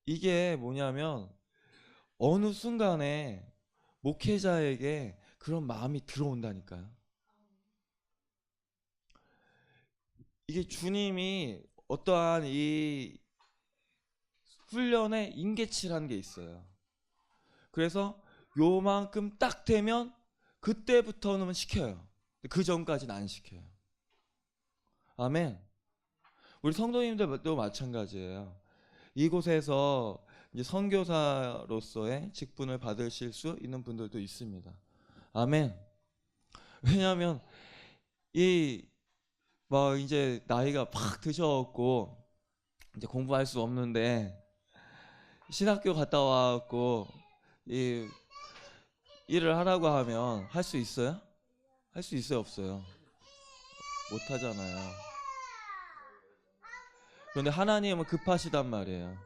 이게 뭐냐면 어느 순간에 목회자에게 그런 마음이 들어온다니까요. 이게 주님이 어떠한 이 훈련에 인계치라는 게 있어요. 그래서 요만큼 딱 되면 그때부터는 시켜요. 그 전까지는 안 시켜요. 아멘. 우리 성도님들도 마찬가지예요. 이곳에서 이제 선교사로서의 직분을 받으실 수 있는 분들도 있습니다. 아멘. 왜냐하면 이 막 이제 나이가 팍 드셔갖고 이제 공부할 수 없는데 신학교 갔다 와갖고 이 일을 하라고 하면 할 수 있어요? 할 수 있어요, 없어요? 못 하잖아요. 그런데 하나님은 급하시단 말이에요.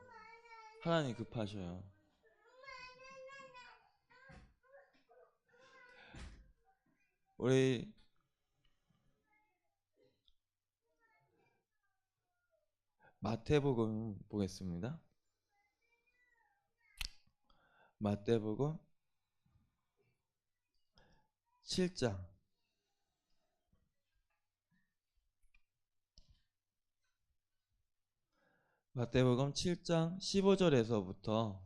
하나님 급하셔요. 우리 마태복음 보겠습니다. 마태복음 7장. 마태복음 7장 15절에서부터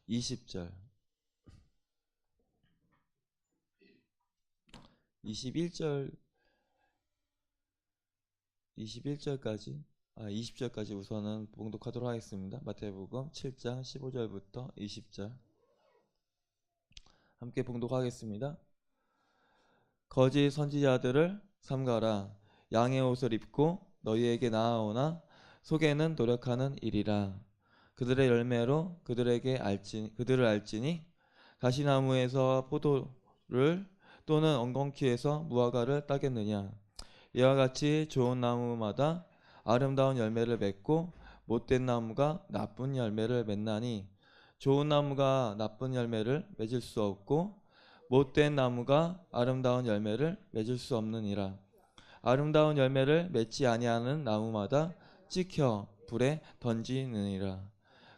20절, 21절, 21절까지 20절까지 우선은 봉독하도록 하겠습니다. 마태복음 7장 15절부터 20절 함께 봉독하겠습니다. 거짓 선지자들을 삼가라. 양의 옷을 입고 너희에게 나아오나 속에는 노력하는 일이라. 그들의 열매로 그들을 알지니 가시나무에서 포도를 또는 엉겅퀴에서 무화과를 따겠느냐. 이와 같이 좋은 나무마다 아름다운 열매를 맺고 못된 나무가 나쁜 열매를 맺나니 좋은 나무가 나쁜 열매를 맺을 수 없고 못된 나무가 아름다운 열매를 맺을 수 없느니라. 아름다운 열매를 맺지 아니하는 나무마다 찍혀 불에 던지느니라.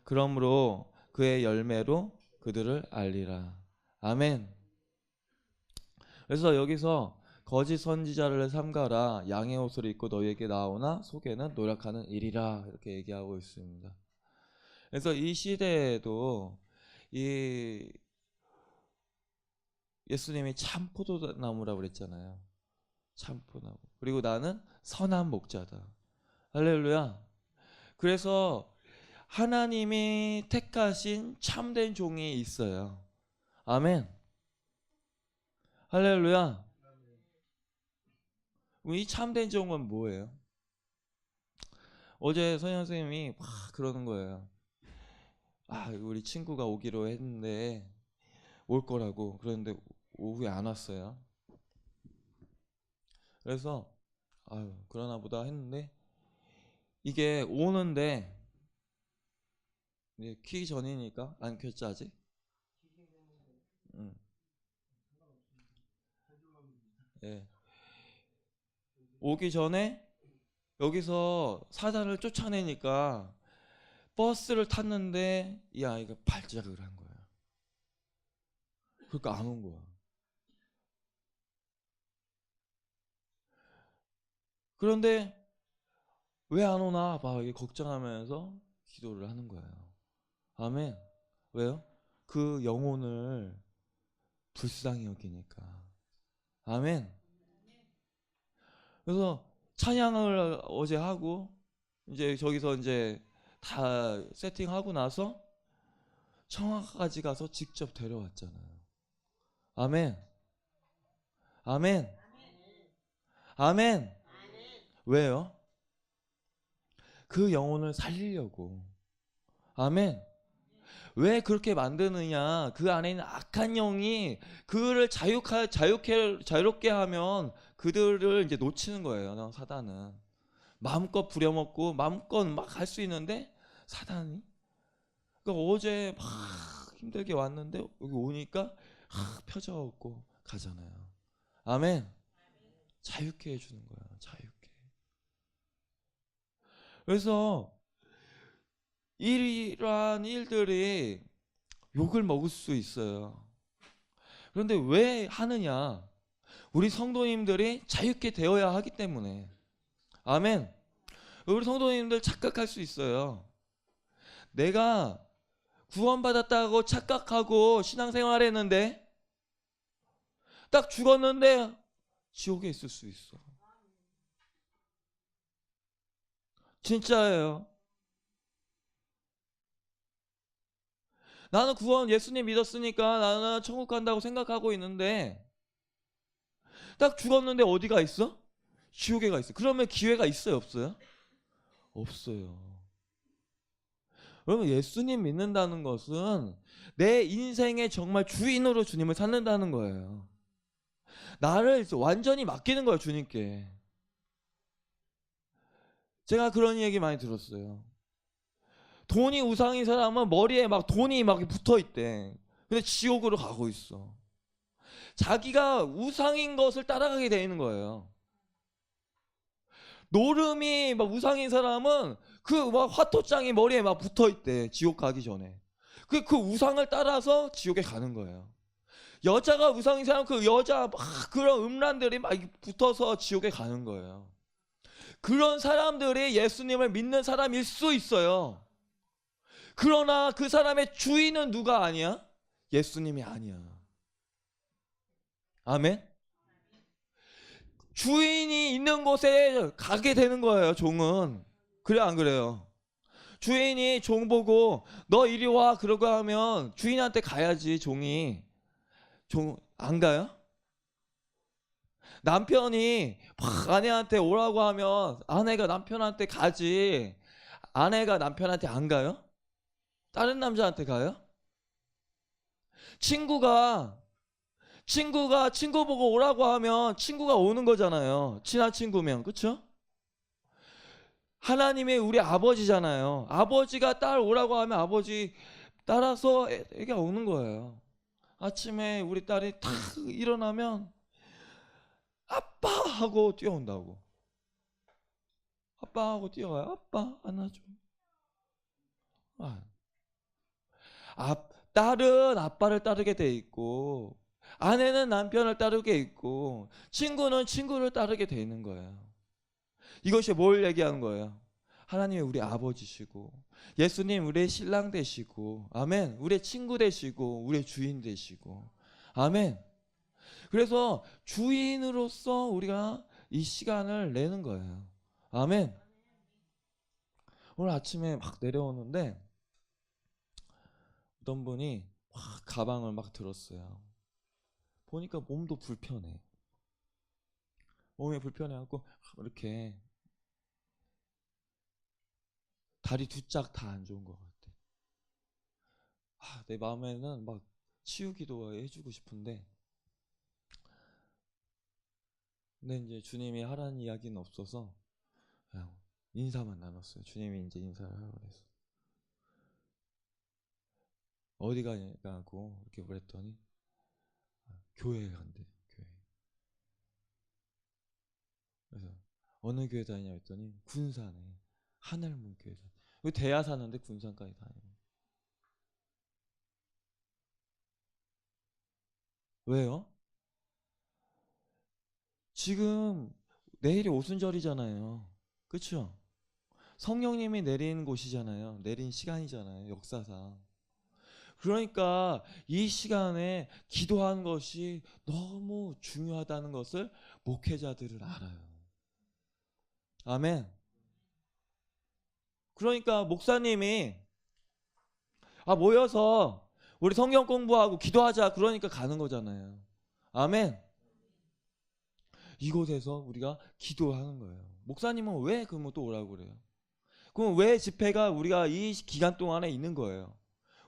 그러므로 그의 열매로 그들을 알리라. 아멘. 그래서 여기서 거짓 선지자를 삼가라. 양의 옷을 입고 너희에게 나오나 속에는 노력하는 일이라. 이렇게 얘기하고 있습니다. 그래서 이 시대에도 이 예수님이 참 포도나무라고 그랬잖아요. 참 포도나무. 그리고 나는 선한 목자다. 할렐루야. 그래서 하나님이 택하신 참된 종이 있어요. 아멘. 할렐루야. 이 참된 종은 뭐예요? 어제 선영 선생님이 막 그러는 거예요. 우리 친구가 오기로 했는데 올 거라고. 그런데 오후에 안 왔어요. 그래서 그러나 보다 했는데 이게 오는데 키기 전이니까 안 켰지 아직? 응. 예. 오기 전에 여기서 사단을 쫓아내니까 버스를 탔는데 이 아이가 발작을 한 거야. 그러니까 안 온 거야. 그런데 왜 안 오나 막 이게 걱정하면서 기도를 하는 거예요. 아멘. 왜요? 그 영혼을 불쌍히 여기니까. 아멘. 그래서 찬양을 어제 하고 이제 저기서 이제 다 세팅하고 나서 청와까지 가서 직접 데려왔잖아요. 아멘. 아멘. 아멘. 왜요? 그 영혼을 살리려고. 아멘. 왜 그렇게 만드느냐? 그 안에 있는 악한 영이 그를 자유롭게 하면 그들을 이제 놓치는 거예요. 사단은 마음껏 부려먹고 마음껏 막 할 수 있는데 사단이. 그러니까 어제 막 힘들게 왔는데 여기 오니까 펴져갖고 가잖아요. 아멘. 자유케 해주는 거예요. 자유케. 그래서 이러한 일들이 욕을 먹을 수 있어요. 그런데 왜 하느냐? 우리 성도님들이 자유케 되어야 하기 때문에. 아멘. 우리 성도님들 착각할 수 있어요. 내가 구원받았다고 착각하고 신앙생활 했는데 딱 죽었는데 지옥에 있을 수 있어. 진짜예요. 나는 구원 예수님 믿었으니까 나는 천국 간다고 생각하고 있는데 딱 죽었는데 어디가 있어? 지옥에 가 있어. 그러면 기회가 있어요, 없어요? 없어요. 여러분, 예수님 믿는다는 것은 내 인생의 정말 주인으로 주님을 찾는다는 거예요. 나를 완전히 맡기는 거예요, 주님께. 제가 그런 얘기 많이 들었어요. 돈이 우상인 사람은 머리에 막 돈이 막 붙어 있대. 근데 지옥으로 가고 있어. 자기가 우상인 것을 따라가게 되는 거예요. 노름이 막 우상인 사람은 그 막 화토장이 머리에 막 붙어 있대. 지옥 가기 전에. 그 우상을 따라서 지옥에 가는 거예요. 여자가 우상인 사람 그 여자 막 그런 음란들이 막 붙어서 지옥에 가는 거예요. 그런 사람들이 예수님을 믿는 사람일 수 있어요. 그러나 그 사람의 주인은 누가 아니야? 예수님이 아니야. 아멘. 주인이 있는 곳에 가게 되는 거예요, 종은. 그래 안 그래요? 주인이 종 보고 너 이리 와 그러고 하면 주인한테 가야지. 종이 종 안 가요? 남편이 막 아내한테 오라고 하면 아내가 남편한테 가지. 아내가 남편한테 안 가요? 다른 남자한테 가요? 친구가 친구 보고 오라고 하면 친구가 오는 거잖아요. 친한 친구면. 그렇죠? 하나님의 우리 아버지잖아요. 아버지가 딸 오라고 하면 아버지 따라서 애가 오는 거예요. 아침에 우리 딸이 탁 일어나면 아빠 하고 뛰어온다고. 아빠 하고 뛰어와요. 아빠 안아줘. 아, 딸은 아빠를 따르게 돼 있고 아내는 남편을 따르게 있고 친구는 친구를 따르게 돼 있는 거예요. 이것이 뭘 얘기하는 거예요? 하나님이 우리 아버지시고 예수님 우리의 신랑 되시고 아멘. 우리의 친구 되시고 우리의 주인 되시고 아멘. 그래서 주인으로서 우리가 이 시간을 내는 거예요. 아멘. 오늘 아침에 막 내려오는데 어떤 분이 막 가방을 막 들었어요. 보니까 몸도 불편해. 몸이 불편해갖고 이렇게 다리 두 짝 다 안 좋은 것 같아. 내 마음에는 막 치유기도 해주고 싶은데 근데 이제 주님이 하라는 이야기는 없어서 그냥 인사만 나눴어요. 주님이 이제 인사를 하라고 그래서 어디 가냐고 이렇게 그랬더니 교회에 간대. 교회. 그래서 어느 교회 다니냐 했더니 군산에 하늘문 교회. 여기 대야 사는데 군산까지 다녀요. 왜요? 지금 내일이 오순절이잖아요. 그렇죠? 성령님이 내리는 곳이잖아요. 내린 시간이잖아요. 역사상. 그러니까 이 시간에 기도하는 것이 너무 중요하다는 것을 목회자들은 알아요. 아멘. 그러니까 목사님이 모여서 우리 성경 공부하고 기도하자 그러니까 가는 거잖아요. 아멘. 이곳에서 우리가 기도하는 거예요. 목사님은 왜 그러면 또 오라고 그래요? 그럼 왜 집회가 우리가 이 기간 동안에 있는 거예요?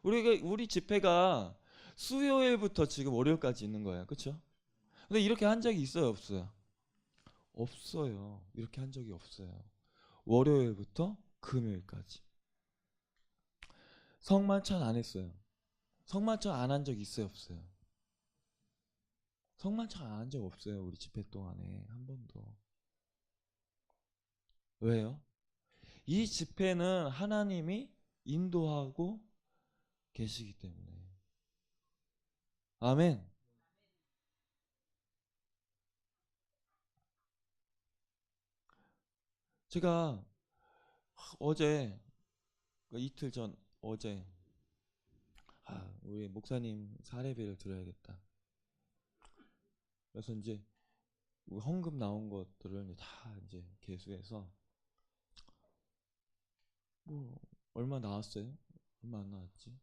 우리 집회가 수요일부터 지금 월요일까지 있는 거예요. 그렇죠? 근데 이렇게 한 적이 있어요, 없어요? 없어요. 이렇게 한 적이 없어요. 월요일부터 금요일까지. 성만찬 안 했어요. 성만찬 안 한 적 있어요, 없어요? 성만찬 안 한 적 없어요. 우리 집회 동안에 한 번도. 왜요? 이 집회는 하나님이 인도하고 계시기 때문에. 아멘. 제가 어제 이틀 전 어제 우리 목사님 사례비를 드려야겠다. 그래서 이제 헌금 나온 것들을 다 이제 계수해서 뭐 얼마 나왔어요? 얼마 안 나왔지?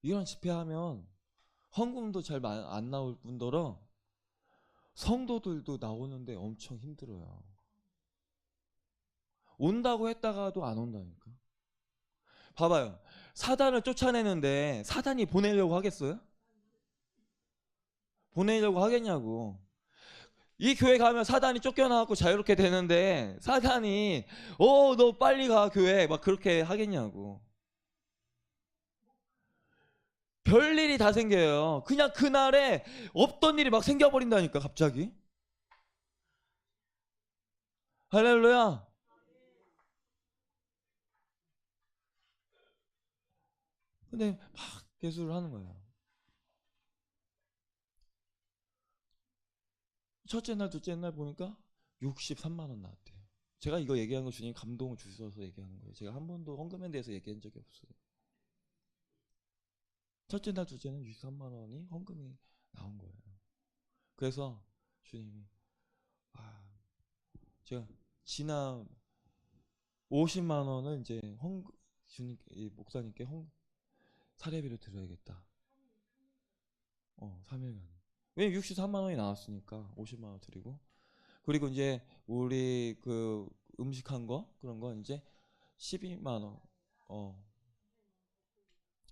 이런 집회하면 헌금도 잘 안 나올 뿐더러 성도들도 나오는데 엄청 힘들어요. 온다고 했다가도 안 온다니까. 봐봐요. 사단을 쫓아내는데 사단이 보내려고 하겠어요? 보내려고 하겠냐고. 이 교회 가면 사단이 쫓겨나갖고 자유롭게 되는데 사단이 너 빨리 가 교회 막 그렇게 하겠냐고. 별일이 다 생겨요. 그냥 그날에 없던 일이 막 생겨버린다니까 갑자기. 할렐루야. 근데 막 개수를 하는 거예요. 첫째 날 둘째 날 보니까 63만 원 나왔대요. 제가 이거 얘기한 거 주님 감동을 주셔서 얘기하는 거예요. 제가 한 번도 헌금에 대해서 얘기한 적이 없어요. 첫째 날 둘째는 63만 원이 헌금이 나온 거예요. 그래서 주님이 제가 지난 50만 원을 이제 주님 목사님께 사례비를 드려야겠다. 3일간. 왜냐면 63만 원이 나왔으니까 50만 원 드리고, 그리고 이제 우리 그 음식한 거 그런 거 이제 12만 원.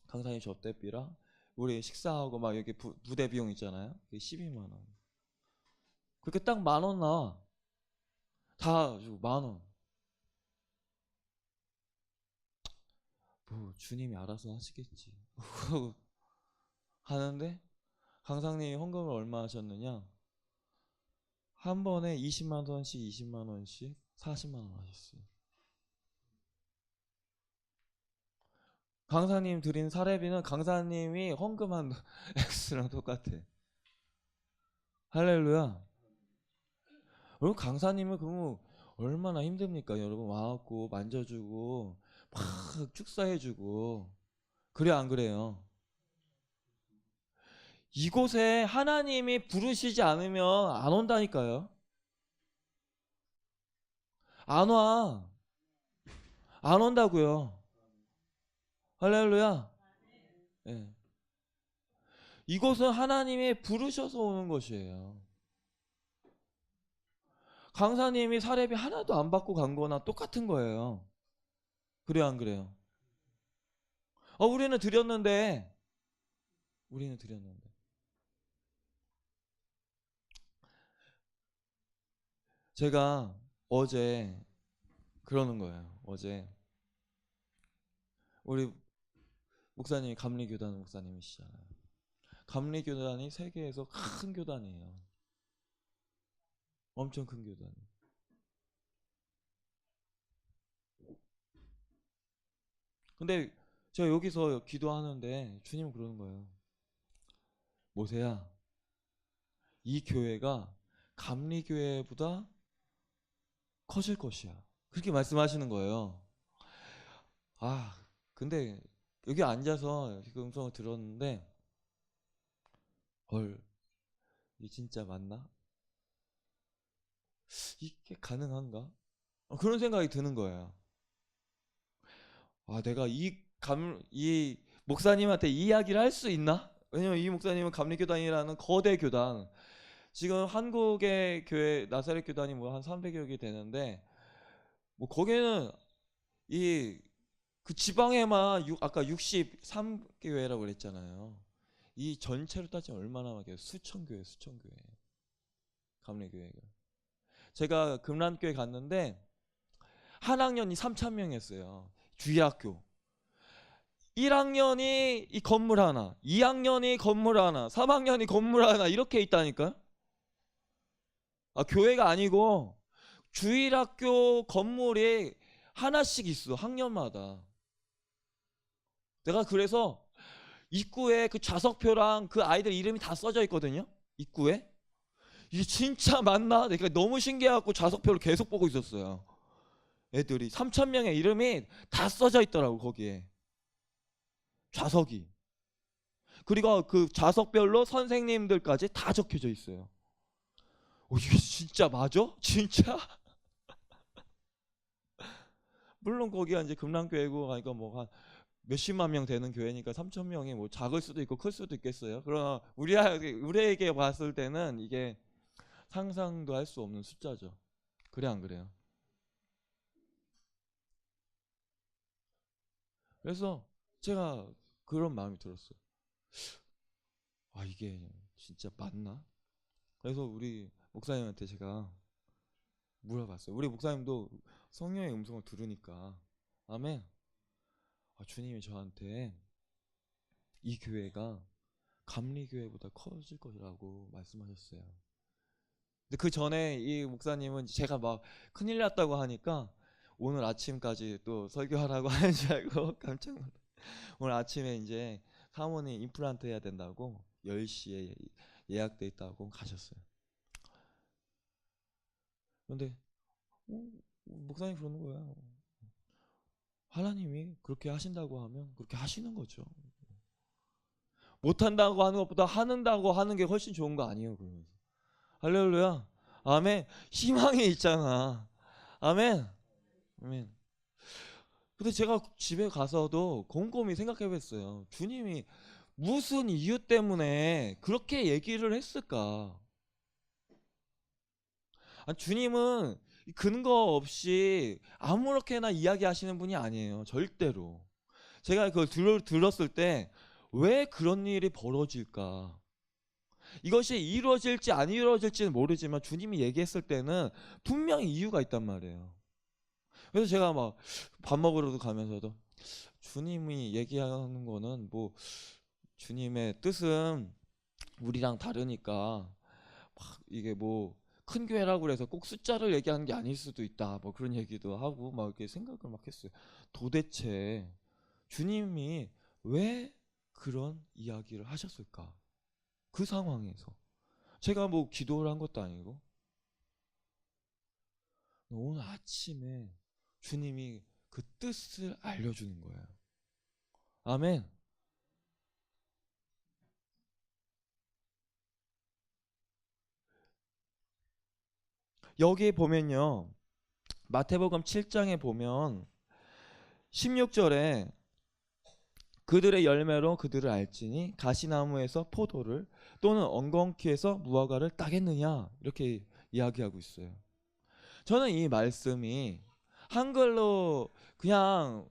강사님 접대비랑 우리 식사하고 막 여기 부대 비용 있잖아요. 그게 12만 원. 그렇게 딱 10,000원 나와. 다 주고 10,000원. 뭐 주님이 알아서 하시겠지. 하는데 강사님이 헌금을 얼마 하셨느냐? 한 번에 20만 원씩 20만 원씩 40만 원 하셨어요. 강사님 드린 사례비는 강사님이 헌금한 액수랑 똑같아. 할렐루야. 여러분 강사님은 그러면 얼마나 힘듭니까? 여러분 와갖고 만져주고 막 축사해주고 그래 안 그래요? 이곳에 하나님이 부르시지 않으면 안 온다니까요. 안 와. 안 온다고요. 할렐루야. 네. 이곳은 하나님이 부르셔서 오는 것이에요. 강사님이 사례비 하나도 안 받고 간 거나 똑같은 거예요. 그래요 안 그래요? 우리는 드렸는데 제가 어제 그러는 거예요. 어제 우리 목사님이 감리교단 목사님이시잖아요. 감리교단이 세계에서 큰 교단이에요. 엄청 큰 교단. 근데 제가 여기서 기도하는데 주님은 그러는 거예요. 모세야, 이 교회가 감리교회보다 커질 것이야. 그렇게 말씀하시는 거예요. 근데 여기 앉아서 그 음성을 들었는데 이게 진짜 맞나? 이게 가능한가? 그런 생각이 드는 거예요. 내가 이 목사님한테 이 이야기를 할 수 있나? 왜냐면 이 목사님은 감리교단이라는 거대 교단, 지금 한국의 교회 나사렛 교단이 뭐 한 300여 개 되는데 뭐 거기는 그 지방에만 아까 63교회라고 그랬잖아요. 이 전체로 따지면 얼마나 많게요? 수천 교회. 감리교회가. 제가 금란교회 갔는데 한 학년이 3,000명이었어요. 주일학교. 1학년이 이 건물 하나, 2학년이 건물 하나, 3학년이 건물 하나 이렇게 있다니까요. 교회가 아니고 주일학교 건물이 하나씩 있어, 학년마다. 내가 그래서 입구에 그 좌석표랑 그 아이들 이름이 다 써져 있거든요, 입구에. 이게 진짜 맞나? 그러니까 너무 신기해갖고 좌석표를 계속 보고 있었어요. 애들이 3,000명의 이름이 다 써져 있더라고, 거기에 좌석이. 그리고 그 좌석별로 선생님들까지 다 적혀져 있어요. 이게 진짜 맞아? 진짜? 물론 거기가 이제 금남교회고 하니까 뭐 한 몇십만 명 되는 교회니까 3,000명이 뭐 작을 수도 있고 클 수도 있겠어요. 그러나 우리에게 봤을 때는 이게 상상도 할 수 없는 숫자죠. 그래 안 그래요? 그래서 제가 그런 마음이 들었어요. 이게 진짜 맞나? 그래서 우리 목사님한테 제가 물어봤어요. 우리 목사님도 성령의 음성을 들으니까 아멘. 주님이 저한테 이 교회가 감리교회보다 커질 것이라고 말씀하셨어요. 근데 그 전에 이 목사님은 제가 막 큰일 났다고 하니까 오늘 아침까지 또 설교하라고 하는 줄 알고 깜짝 놀랐어요. 오늘 아침에 이제 사모님 임플란트 해야 된다고 10시에 예약돼 있다고 가셨어요. 그런데 목사님 그러는 거예요. 하나님이 그렇게 하신다고 하면 그렇게 하시는 거죠. 못한다고 하는 것보다 하는다고 하는 게 훨씬 좋은 거 아니에요, 그러면서. 할렐루야. 아멘. 희망이 있잖아. 아멘. 아멘. 근데 제가 집에 가서도 곰곰이 생각해 봤어요. 주님이 무슨 이유 때문에 그렇게 얘기를 했을까? 주님은 근거 없이 아무렇게나 이야기하시는 분이 아니에요. 절대로. 제가 그걸 들었을 때 왜 그런 일이 벌어질까? 이것이 이루어질지 안 이루어질지는 모르지만 주님이 얘기했을 때는 분명히 이유가 있단 말이에요. 그래서 제가 막 밥 먹으러도 가면서도 주님이 얘기하는 거는 뭐 주님의 뜻은 우리랑 다르니까 막 이게 뭐 큰 교회라고 그래서 꼭 숫자를 얘기하는 게 아닐 수도 있다, 뭐 그런 얘기도 하고 막 이렇게 생각을 막 했어요. 도대체 주님이 왜 그런 이야기를 하셨을까? 그 상황에서 제가 뭐 기도를 한 것도 아니고 오늘 아침에 주님이 그 뜻을 알려주는 거예요. 아멘. 여기 보면요, 마태복음 7장에 보면 16절에 그들의 열매로 그들을 알지니 가시나무에서 포도를 또는 엉겅퀴에서 무화과를 따겠느냐, 이렇게 이야기하고 있어요. 저는 이 말씀이 한글로 그냥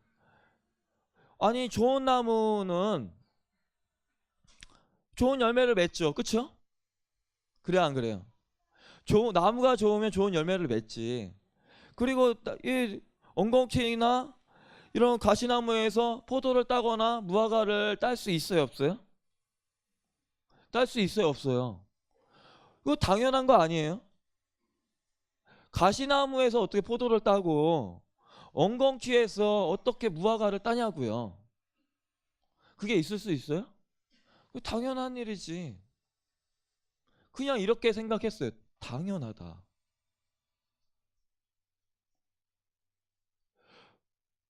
아니 좋은 나무는 좋은 열매를 맺죠, 그쵸? 그래 안 그래요? 나무가 좋으면 좋은 열매를 맺지. 그리고 이 엉겅퀴나 이런 가시나무에서 포도를 따거나 무화과를 딸 수 있어요, 없어요? 딸 수 있어요, 없어요? 그거 당연한 거 아니에요? 가시나무에서 어떻게 포도를 따고 엉겅퀴에서 어떻게 무화과를 따냐고요? 그게 있을 수 있어요? 그거 당연한 일이지. 그냥 이렇게 생각했어요. 당연하다.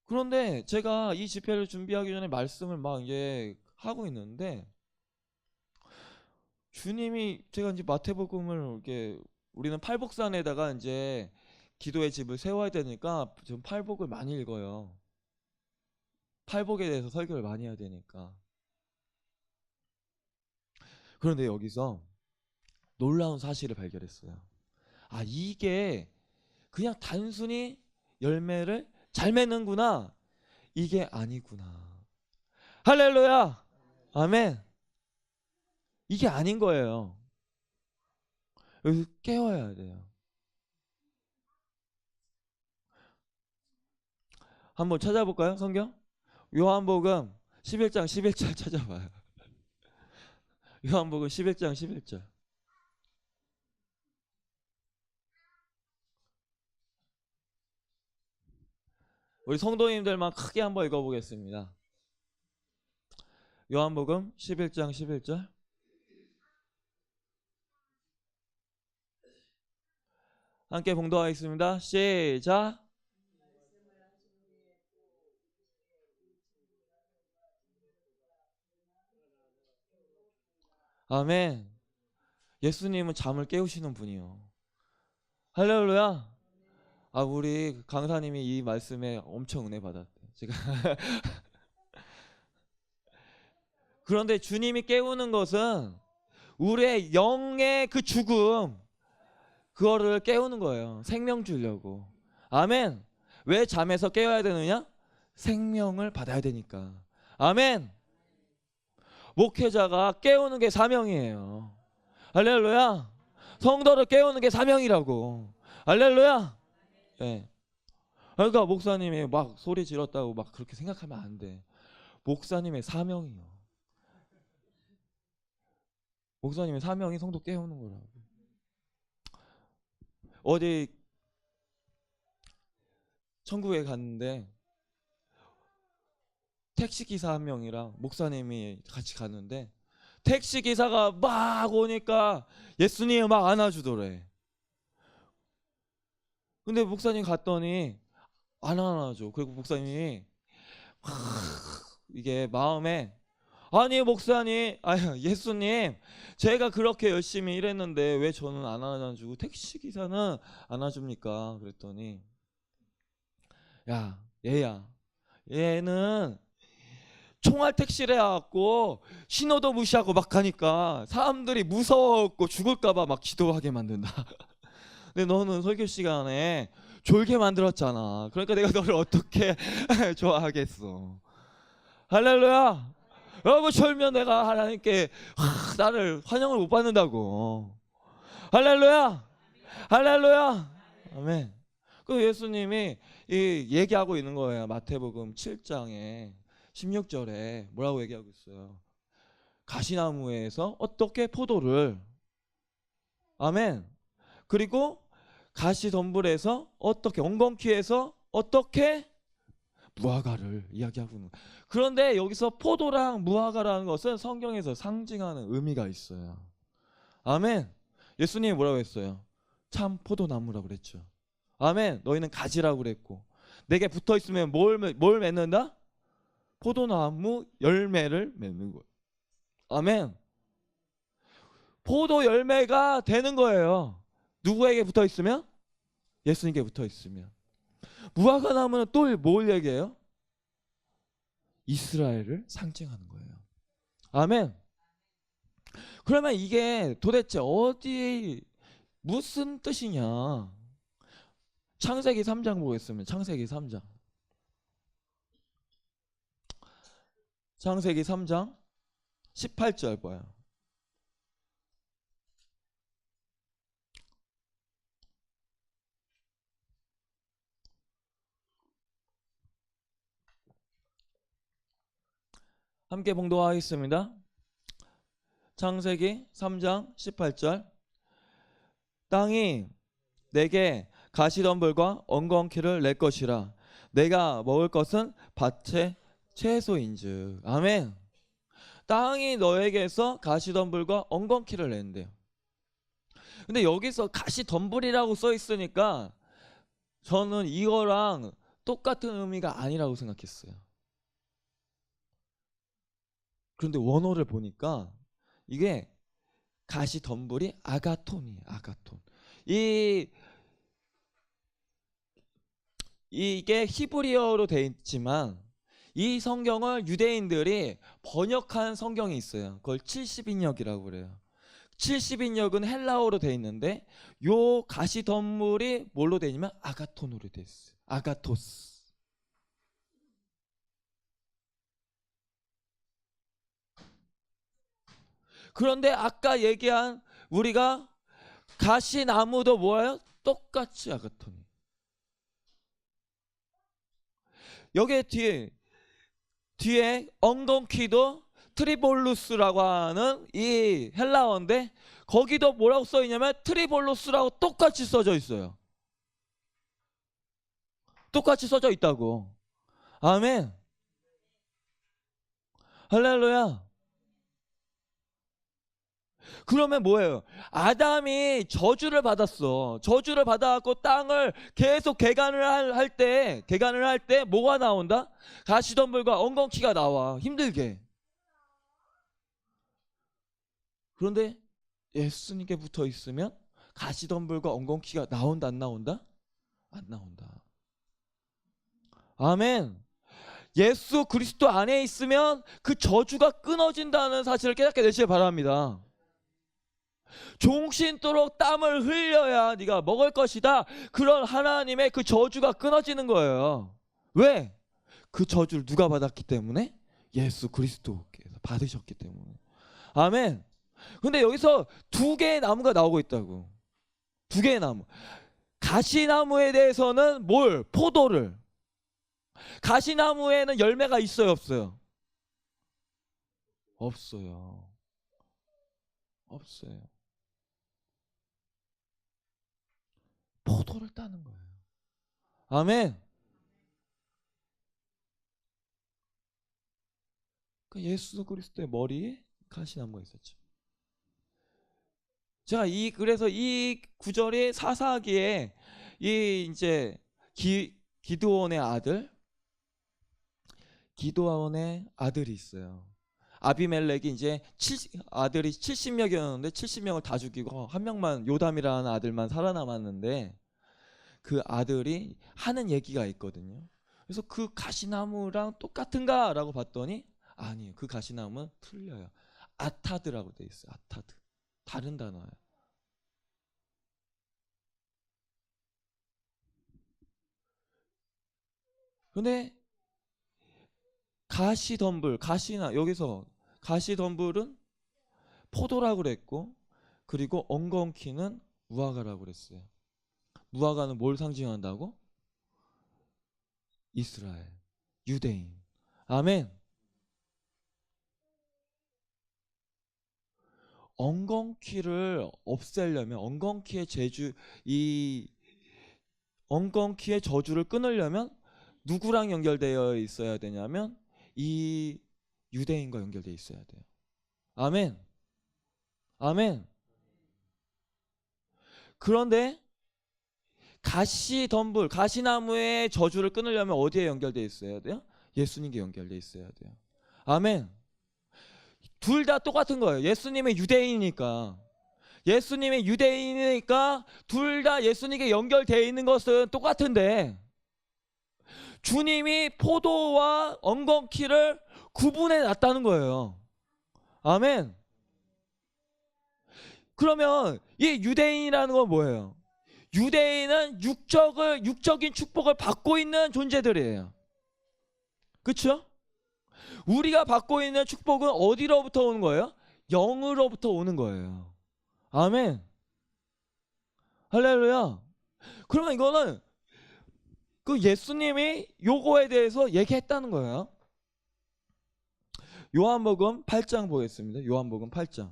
그런데 제가 이 집회를 준비하기 전에 말씀을 막 이제 하고 있는데 주님이 제가 이제 마태복음을 이렇게 우리는 팔복산에다가 이제 기도의 집을 세워야 되니까 좀 팔복을 많이 읽어요. 팔복에 대해서 설교를 많이 해야 되니까. 그런데 여기서 놀라운 사실을 발견했어요. 이게 그냥 단순히 열매를 잘 맺는구나, 이게 아니구나. 할렐루야. 아멘. 이게 아닌 거예요. 여기서 깨워야 돼요. 한번 찾아볼까요, 성경? 요한복음 11장 11절 찾아봐요. 요한복음 11장 11절. 우리 성도님들만 크게 한번 읽어보겠습니다. 요한복음 11장 11절. 함께 봉독하겠습니다. 시작. 아멘. 예수님은 잠을 깨우시는 분이요. 할렐루야. 우리 강사님이 이 말씀에 엄청 은혜 받았대. 제가 그런데 주님이 깨우는 것은 우리의 영의 그 죽음, 그거를 깨우는 거예요. 생명 주려고. 아멘. 왜 잠에서 깨워야 되느냐? 생명을 받아야 되니까. 아멘. 목회자가 깨우는 게 사명이에요. 할렐루야. 성도를 깨우는 게 사명이라고. 할렐루야. 네. 그러니까 목사님이 막 소리 질렀다고 막 그렇게 생각하면 안 돼. 목사님의 사명이요. 목사님의 사명이 성도 깨우는 거라고. 어디 천국에 갔는데 택시기사 한 명이랑 목사님이 같이 갔는데 택시기사가 막 오니까 예수님이 막 안아주더래. 근데 목사님 갔더니 안 안아줘. 그리고 목사님이 이게 마음에 아니 목사님, 예수님, 제가 그렇게 열심히 일했는데 왜 저는 안 안아주고 택시기사는 안아줍니까? 그랬더니 야, 얘는 총알 택시를 해갖고 신호도 무시하고 막 가니까 사람들이 무서웠고 죽을까봐 막 기도하게 만든다. 근데 너는 설교 시간에 졸게 만들었잖아. 그러니까 내가 너를 어떻게 좋아하겠어. 할렐루야. 여러분, 졸면 내가 하나님께 나를 환영을 못 받는다고. 할렐루야. 할렐루야. 아멘. 그 예수님이 얘기하고 있는 거예요. 마태복음 7장에 16절에 뭐라고 얘기하고 있어요? 가시나무에서 어떻게 포도를, 아멘, 그리고 가시덤불에서 어떻게, 엉겅퀴에서 어떻게 무화과를 이야기하고 있는 거예요. 그런데 여기서 포도랑 무화과라는 것은 성경에서 상징하는 의미가 있어요. 아멘. 예수님이 뭐라고 했어요? 참 포도나무라고 그랬죠. 아멘. 너희는 가지라고 그랬고, 내게 붙어있으면 뭘 맺는다? 포도나무 열매를 맺는 거예요. 아멘. 포도 열매가 되는 거예요. 누구에게 붙어있으면? 예수님께 붙어있으면. 무화과 나무는 또 뭘 얘기해요? 이스라엘을 상징하는 거예요. 아멘. 그러면 이게 도대체 무슨 뜻이냐? 창세기 3장 보겠습니다. 창세기 3장. 창세기 3장 18절 봐요. 함께 봉독하겠습니다. 창세기 3장 18절. 땅이 내게 가시덤불과 엉겅퀴를 낼 것이라. 내가 먹을 것은 밭의 채소인즉. 아멘. 땅이 너에게서 가시덤불과 엉겅퀴를 낸대요. 근데 여기서 가시덤불이라고 써 있으니까 저는 이거랑 똑같은 의미가 아니라고 생각했어요. 그런데 원어를 보니까 이게 가시덤불이 아가톤이에요. 아가톤. 이게 히브리어로 되어 있지만 이 성경을 유대인들이 번역한 성경이 있어요. 그걸 70인역이라고 그래요. 70인역은 헬라어로 되어 있는데 요 가시덤불이 뭘로 되어 있냐면 아가톤으로 되어 있어요. 아가토스. 그런데 아까 얘기한 우리가 가시나무도 뭐예요? 똑같이 아가톤이. 여기 뒤에 엉겅퀴도 트리볼루스라고 하는 이 헬라어인데 거기도 뭐라고 써 있냐면 트리볼루스라고 똑같이 써져 있어요. 똑같이 써져 있다고. 아멘. 할렐루야. 그러면 뭐예요? 아담이 저주를 받았어. 저주를 받아갖고 땅을 계속 개간을 할 때 뭐가 나온다? 가시덤불과 엉겅퀴가 나와. 힘들게. 그런데 예수님께 붙어 있으면 가시덤불과 엉겅퀴가 나온다, 안 나온다? 안 나온다. 아멘. 예수 그리스도 안에 있으면 그 저주가 끊어진다는 사실을 깨닫게 되시길 바랍니다. 종신토록 땀을 흘려야 네가 먹을 것이다. 그런 하나님의 그 저주가 끊어지는 거예요. 왜? 그 저주를 누가 받았기 때문에? 예수 그리스도께서 받으셨기 때문에. 아멘. 근데 여기서 두 개의 나무가 나오고 있다고. 두 개의 나무. 가시나무에 대해서는 뭘? 포도를. 가시나무에는 열매가 있어요, 없어요? 없어요. 없어요. 포도를 따는 거예요. 아멘. 예수 그리스도의 머리에 가시나무가 있었죠. 제가 그래서 이 구절이 사사기에 이 이제 기드온의 아들이 있어요. 아비멜렉이 이제 아들이 70명이었는데 70명을 다 죽이고 한 명만, 요담이라는 아들만 살아남았는데, 그 아들이 하는 얘기가 있거든요. 그래서 그 가시나무랑 똑같은가? 라고 봤더니 아니에요. 그 가시나무는 틀려요. 아타드라고 돼 있어요. 아타드. 다른 단어예요. 근데 여기서 가시덤불은 포도라고 그랬고, 그리고 엉겅퀴는 무화과라고 그랬어요. 무화과는 뭘 상징한다고? 이스라엘, 유대인. 아멘. 엉겅퀴를 없애려면, 엉겅퀴의 저주를 끊으려면 누구랑 연결되어 있어야 되냐면 이 유대인과 연결되어 있어야 돼요. 아멘. 아멘. 그런데 가시나무의 저주를 끊으려면 어디에 연결되어 있어야 돼요? 예수님께 연결되어 있어야 돼요. 아멘. 둘 다 똑같은 거예요. 예수님의 유대인이니까 둘 다 예수님께 연결되어 있는 것은 똑같은데, 주님이 포도와 엉겅퀴를 구분해 놨다는 거예요. 아멘. 그러면 이 유대인이라는 건 뭐예요? 유대인은 육적인 축복을 받고 있는 존재들이에요. 그렇죠? 우리가 받고 있는 축복은 어디로부터 오는 거예요? 영으로부터 오는 거예요. 아멘. 할렐루야. 그러면 이거는 그 예수님이 요거에 대해서 얘기했다는 거예요. 요한복음 8장 보겠습니다. 요한복음 8장.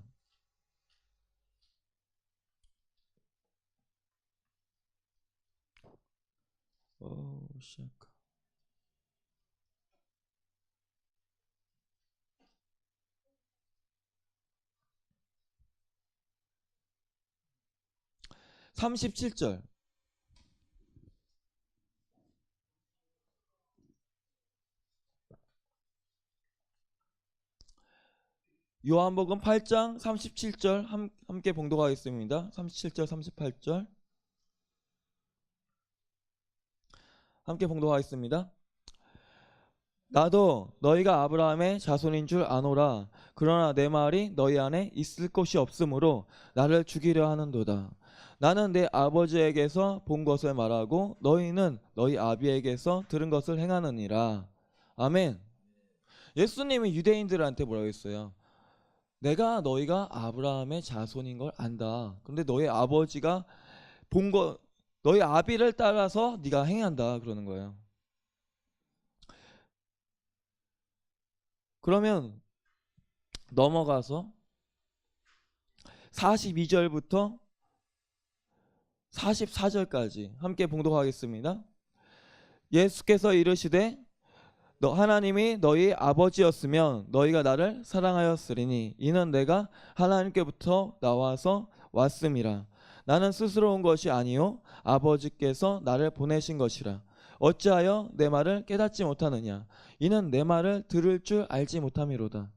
시작. 37절. 요한복음 8장 37절 함께 봉독하겠습니다. 37절 38절 함께 봉독하겠습니다. 나도 너희가 아브라함의 자손인 줄 아노라. 그러나 내 말이 너희 안에 있을 곳이 없으므로 나를 죽이려 하는도다. 나는 내 아버지에게서 본 것을 말하고 너희는 너희 아비에게서 들은 것을 행하느니라. 아멘. 예수님이 유대인들한테 뭐라고 했어요? 너희가 아브라함의 자손인 걸 안다. 근데 너희 아버지가 너희 아비를 따라서 네가 행한다 그러는 거예요. 그러면 넘어가서 42절부터 44절까지 함께 봉독하겠습니다. 예수께서 이르시되 너 하나님이 너희 아버지였으면 너희가 나를 사랑하였으리니 이는 내가 하나님께부터 나와서 왔음이라. 나는 스스로 온 것이 아니요 아버지께서 나를 보내신 것이라. 어찌하여 내 말을 깨닫지 못하느냐. 이는 내 말을 들을 줄 알지 못함이로다.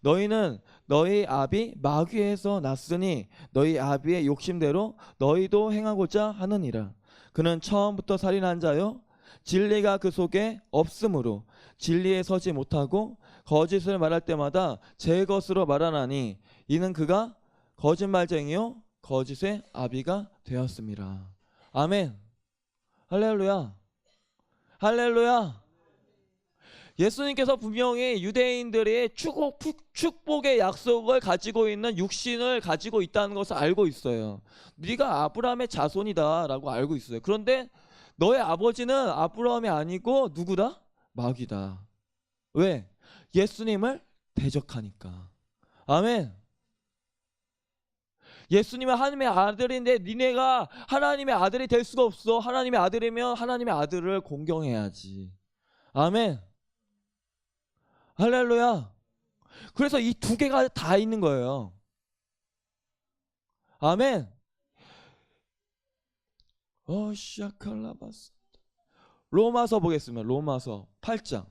너희는 너희 아비 마귀에서 났으니 너희 아비의 욕심대로 너희도 행하고자 하느니라. 그는 처음부터 살인한 자요 진리가 그 속에 없으므로 진리에 서지 못하고 거짓을 말할 때마다 제 것으로 말하나니 이는 그가 거짓말쟁이요 거짓의 아비가 되었습니다. 아멘. 할렐루야. 할렐루야. 예수님께서 분명히 유대인들이 축복의 약속을 가지고 있는 육신을 가지고 있다는 것을 알고 있어요. 네가 아브라함의 자손이다 라고 알고 있어요. 그런데 너의 아버지는 아브라함이 아니고 누구다? 마귀다. 왜? 예수님을 대적하니까. 아멘. 예수님은 하나님의 아들인데 니네가 하나님의 아들이 될 수가 없어. 하나님의 아들이면 하나님의 아들을 공경해야지. 아멘. 할렐루야. 그래서 이 두 개가 다 있는 거예요. 아멘. 시아칼라바스. 로마서 보겠습니다. 로마서 8장.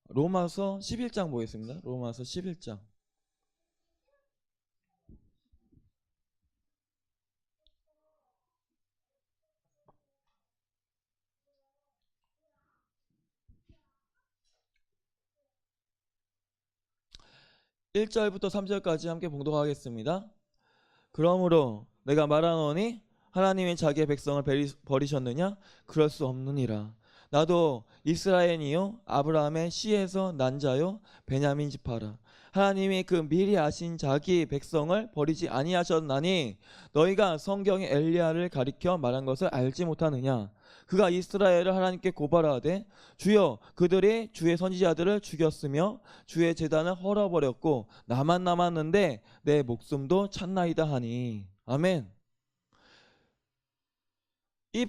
로마서 11장 보겠습니다. 로마서 11장. (1절부터) (3절까지) 함께 봉독하겠습니다. 그러므로 내가 말하노니 하나님이 자기의 백성을 버리셨느냐? 그럴 수 없느니라. 나도 이스라엘이요 아브라함의 씨에서 난 자요 베냐민 지파라. 하나님이 그 미리 아신 자기 백성을 버리지 아니하셨나니 너희가 성경의 엘리야를 가리켜 말한 것을 알지 못하느냐. 그가 이스라엘을 하나님께 고발하되 주여 그들이 주의 선지자들을 죽였으며 주의 제단을 헐어버렸고 나만 남았는데 내 목숨도 찼나이다 하니. 아멘. 이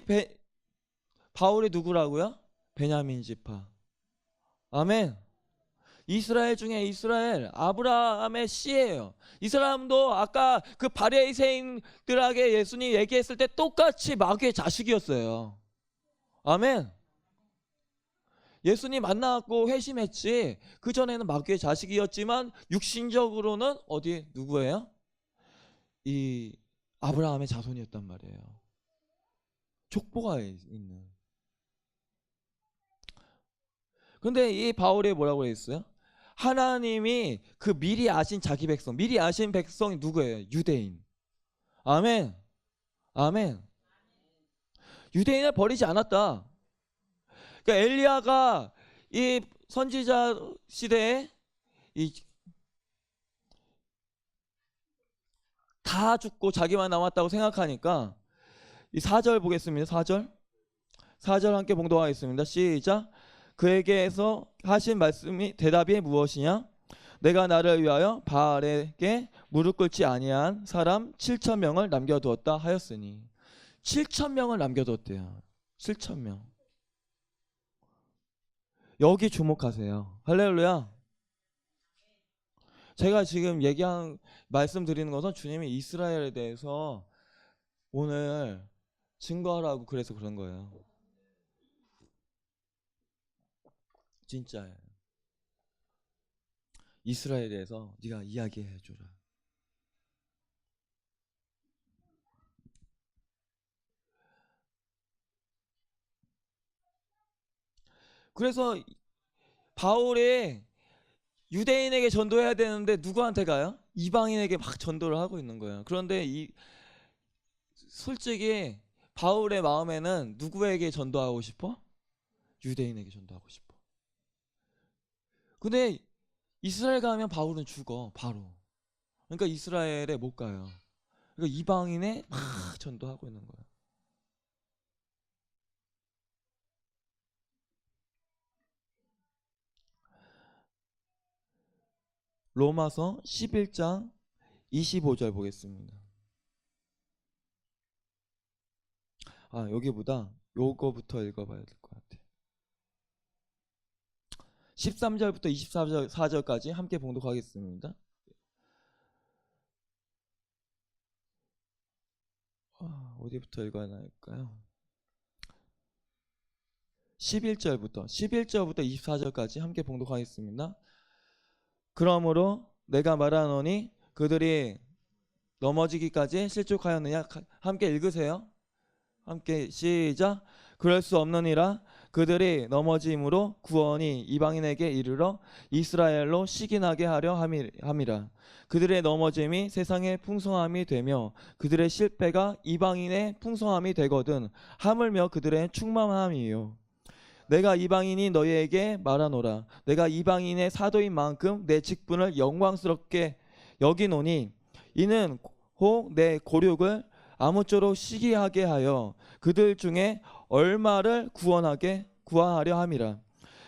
바울이 누구라고요? 베냐민 지파. 아멘. 이스라엘 중에 이스라엘 아브라함의 씨예요. 이 사람도 아까 그 바리새인들에게 예수님 얘기했을 때 똑같이 마귀의 자식이었어요. 아멘. 예수님 만나고 회심했지 그 전에는 마귀의 자식이었지만 육신적으로는 어디 누구예요? 이 아브라함의 자손이었단 말이에요. 족보가 있는. 근데 이 바울이 뭐라고 했어요? 하나님이 그 미리 아신 자기 백성, 미리 아신 백성이 누구예요? 유대인. 아멘. 아멘. 유대인을 버리지 않았다. 그러니까 엘리야가 이 선지자 시대에 다 죽고 자기만 남았다고 생각하니까 이 4절 보겠습니다. 4절. 4절 함께 봉독하겠습니다. 시작. 그에게서 하신 말씀이 대답이 무엇이냐? 내가 나를 위하여 바알에게 무릎 꿇지 아니한 사람 7,000명을 남겨두었다 하였으니. 7,000명을 남겨두었대요. 7,000명. 여기 주목하세요. 할렐루야. 제가 지금 말씀드리는 것은 주님이 이스라엘에 대해서 오늘 증거하라고 그래서 그런 거예요. 진짜예요. 이스라엘에 대해서 네가 이야기해 주라. 그래서 바울이 유대인에게 전도해야 되는데 누구한테 가요? 이방인에게 막 전도를 하고 있는 거예요. 그런데 솔직히 바울의 마음에는 누구에게 전도하고 싶어? 유대인에게 전도하고 싶어. 근데 이스라엘 가면 바울은 죽어 바로. 그러니까 이스라엘에 못 가요. 그러니까 이방인에 막 전도하고 있는 거예요. 로마서 11장 25절 보겠습니다. 여기보다 요거부터 읽어봐야 될 것 같아. 13절부터 24절까지 함께 봉독하겠습니다. 어디부터 읽어야 할까요? 11절부터 24절까지 함께 봉독하겠습니다. 그러므로 내가 말하노니 그들이 넘어지기까지 실족하였느냐. 함께 읽으세요. 함께 시작. 그럴 수 없느니라. 그들이 넘어짐으로 구원이 이방인에게 이르러 이스라엘로 시기나게 하려 함이라. 그들의 넘어짐이 세상의 풍성함이 되며 그들의 실패가 이방인의 풍성함이 되거든 하물며 그들의 충만함이요. 내가 이방인이 너희에게 말하노라. 내가 이방인의 사도인 만큼 내 직분을 영광스럽게 여기노니 이는 혹 내 고륙을 아무쪼록 시기하게 하여 그들 중에 얼마를 구원하려 함이라.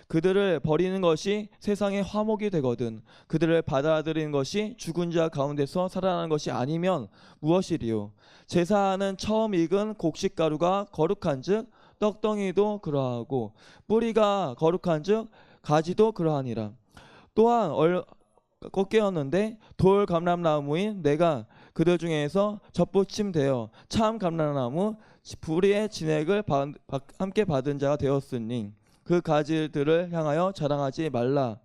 그들을 버리는 것이 세상의 화목이 되거든 그들을 받아들이는 것이 죽은 자 가운데서 살아나는 것이 아니면 무엇이리요. 제사하는 처음 익은 곡식가루가 거룩한즉 떡덩이도 그러하고 뿌리가 거룩한즉 가지도 그러하니라. 또한 꺾였는데 돌 감람나무인 내가 그들 중에서 접붙임되어 참 감람나무 불의의 진액을 함께 받은 자가 되었으니 그 가지들을 향하여 자랑하지 말라.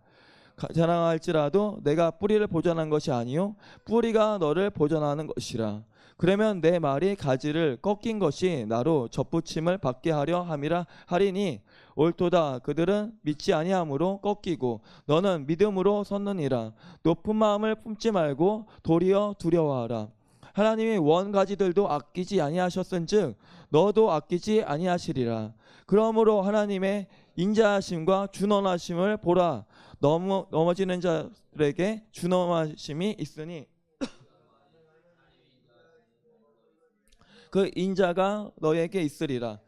자랑할지라도 내가 뿌리를 보존한 것이 아니요 뿌리가 너를 보존하는 것이라. 그러면 내 말이 가지를 꺾인 것이 나로 접붙임을 받게 하려 함이라 하리니 옳도다. 그들은 믿지 아니함으로 꺾이고 너는 믿음으로 섰느니라. 높은 마음을 품지 말고 도리어 두려워하라. 하나님이 원가지들도 아끼지 아니하셨은즉 너도 아끼지 아니하시리라. 그러므로 하나님의 인자하심과 준엄하심을 보라. 넘어지는 자들에게 준엄하심이 있으니 그 인자가 너에게 있으리라.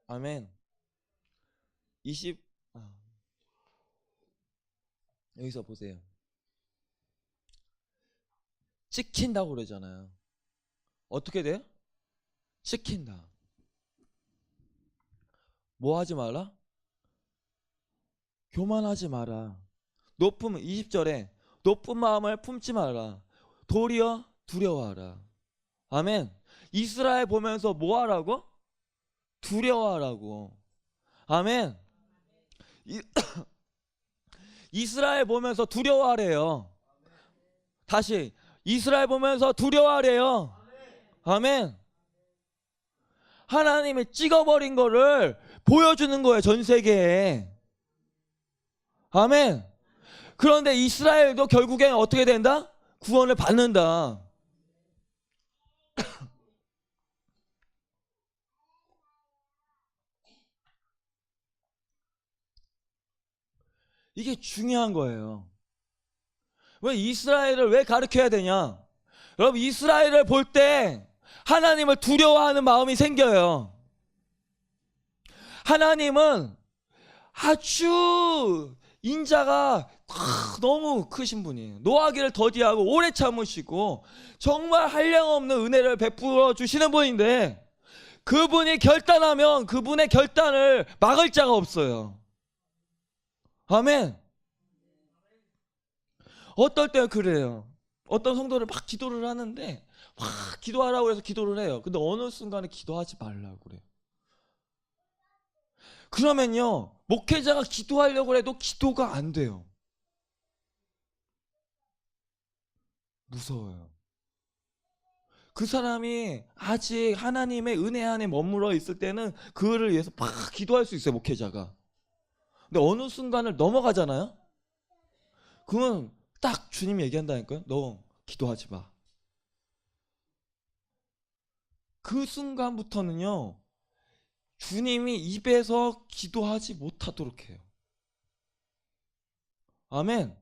아멘. 20 여기서 보세요. 찍힌다고 그러잖아요. 어떻게 돼요? 찍힌다. 뭐 하지 마라? 교만하지 마라. 20절에 높은 마음을 품지 마라. 도리어 두려워하라. 아멘. 이스라엘 보면서 뭐 하라고? 두려워하라고. 아멘. 이스라엘 보면서 두려워하래요. 다시 이스라엘 보면서 두려워하래요. 아멘. 하나님이 찍어버린 거를 보여주는 거예요, 전 세계에. 아멘. 그런데 이스라엘도 결국엔 어떻게 된다? 구원을 받는다. 이게 중요한 거예요. 왜 이스라엘을 왜 가르쳐야 되냐? 여러분, 이스라엘을 볼 때 하나님을 두려워하는 마음이 생겨요. 하나님은 아주 인자가 너무 크신 분이에요. 노하기를 더디하고 오래 참으시고 정말 한량없는 은혜를 베풀어 주시는 분인데 그분이 결단하면 그분의 결단을 막을 자가 없어요. 아멘. 어떨 때 그래요. 어떤 성도를 막 기도를 하는데 막 기도하라고 해서 기도를 해요. 근데 어느 순간에 기도하지 말라고 그래요. 그러면요, 목회자가 기도하려고 해도 기도가 안 돼요. 무서워요. 그 사람이 아직 하나님의 은혜 안에 머물러 있을 때는 그를 위해서 막 기도할 수 있어요, 목회자가. 근데 어느 순간을 넘어가잖아요. 그러면 딱 주님이 얘기한다니까요. 너 기도하지 마. 그 순간부터는요, 주님이 입에서 기도하지 못하도록 해요. 아멘.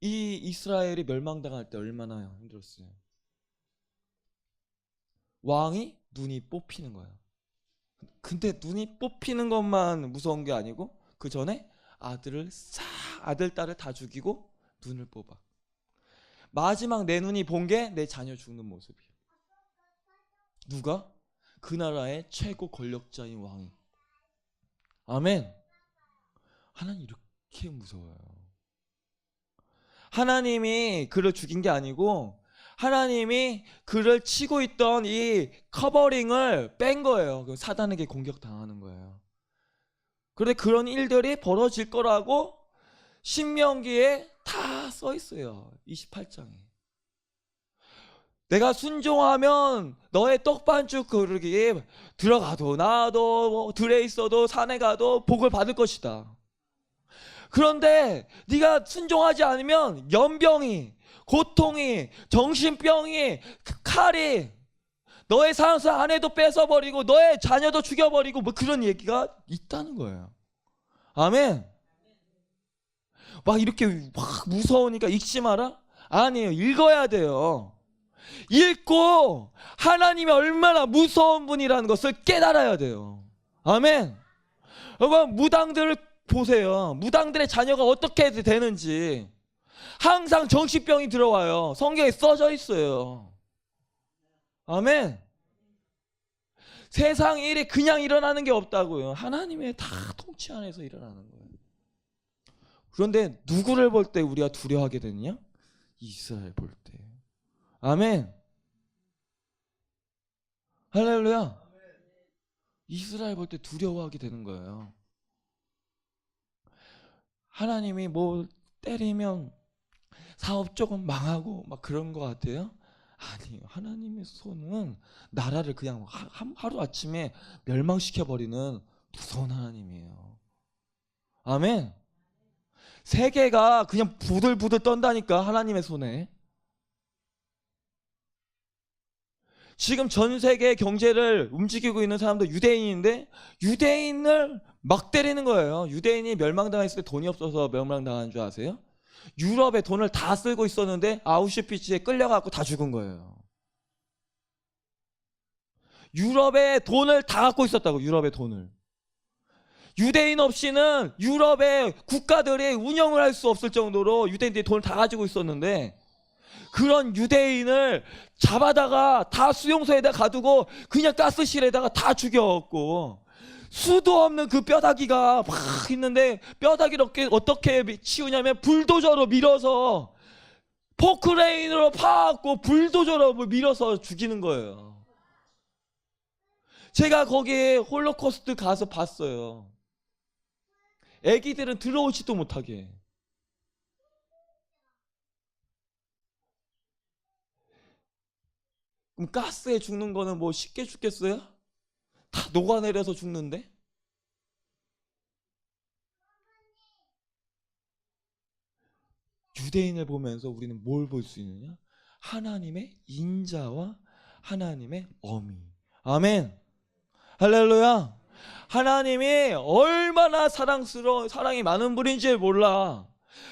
이 이스라엘이 멸망당할 때 얼마나 힘들었어요. 왕이 눈이 뽑히는 거예요. 근데 눈이 뽑히는 것만 무서운 게 아니고 그 전에 아들 딸을 다 죽이고 눈을 뽑아. 마지막 내 눈이 본 게 내 자녀 죽는 모습이에요. 누가? 그 나라의 최고 권력자인 왕이. 아멘. 하나님 이렇게 무서워요. 하나님이 그를 죽인 게 아니고 하나님이 그를 치고 있던 이 커버링을 뺀 거예요. 사단에게 공격당하는 거예요. 그런데 그런 일들이 벌어질 거라고 신명기에 다 써 있어요. 28장에. 내가 순종하면 너의 떡반죽 그릇이 들어가도 나도 들에 있어도 산에 가도 복을 받을 것이다. 그런데 네가 순종하지 않으면 연병이, 고통이, 정신병이, 칼이 너의 사랑스 아내도 뺏어버리고 너의 자녀도 죽여버리고 뭐 그런 얘기가 있다는 거예요. 아멘. 막 이렇게 막 무서우니까 읽지 마라? 아니에요. 읽어야 돼요. 읽고 하나님이 얼마나 무서운 분이라는 것을 깨달아야 돼요. 아멘. 여러분 무당들을 보세요. 무당들의 자녀가 어떻게 되는지 항상 정신병이 들어와요. 성경에 써져 있어요. 아멘. 세상 일이 그냥 일어나는 게 없다고요. 하나님의 다 통치 안에서 일어나는 거예요. 그런데 누구를 볼 때 우리가 두려워하게 되느냐? 이스라엘 볼 때. 아멘. 할렐루야. 이스라엘 볼 때 두려워하게 되는 거예요. 하나님이 뭐 때리면 사업 조금 망하고 막 그런 것 같아요? 아니에요. 하나님의 손은 나라를 그냥 하루아침에 멸망시켜버리는 무서운 하나님이에요. 아멘. 세계가 그냥 부들부들 떤다니까 하나님의 손에. 지금 전 세계 경제를 움직이고 있는 사람도 유대인인데 유대인을 막 때리는 거예요. 유대인이 멸망당했을 때 돈이 없어서 멸망당한 줄 아세요? 유럽에 돈을 다 쓰고 있었는데 아우슈피츠에 끌려가고 다 죽은 거예요. 유럽에 돈을 다 갖고 있었다고. 유럽의 돈을. 유대인 없이는 유럽의 국가들이 운영을 할 수 없을 정도로 유대인들이 돈을 다 가지고 있었는데 그런 유대인을 잡아다가 다 수용소에다 가두고 그냥 가스실에다가 다 죽여갖고 수도 없는 그 뼈다귀가 막 있는데 뼈다귀를 어떻게 치우냐면 불도저로 밀어서 포크레인으로 파갖고 불도저로 밀어서 죽이는 거예요. 제가 거기에 홀로코스트 가서 봤어요. 애기들은 들어오지도 못하게. 그럼 가스에 죽는 거는 뭐 쉽게 죽겠어요? 다 녹아내려서 죽는데? 유대인을 보면서 우리는 뭘 볼 수 있느냐? 하나님의 인자와 하나님의 어미. 아멘. 할렐루야. 하나님이 얼마나 사랑이 많은 분인지 몰라.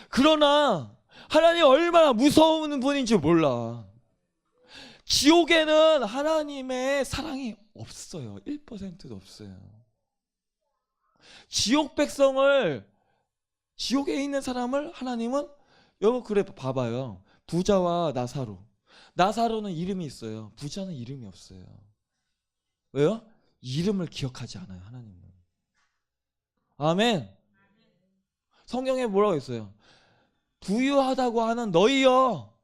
그러나 하나님이 얼마나 무서운 분인지 몰라. 지옥에는 하나님의 사랑이 없어요. 1%도 없어요. 지옥에 있는 사람을 하나님은 여러분 그래 봐봐요. 부자와 나사로는 이름이 있어요. 부자는 이름이 없어요. 왜요? 이름을 기억하지 않아요. 하나님은. 아멘. 성경에 뭐라고 있어요? 부유하다고 하는 너희여,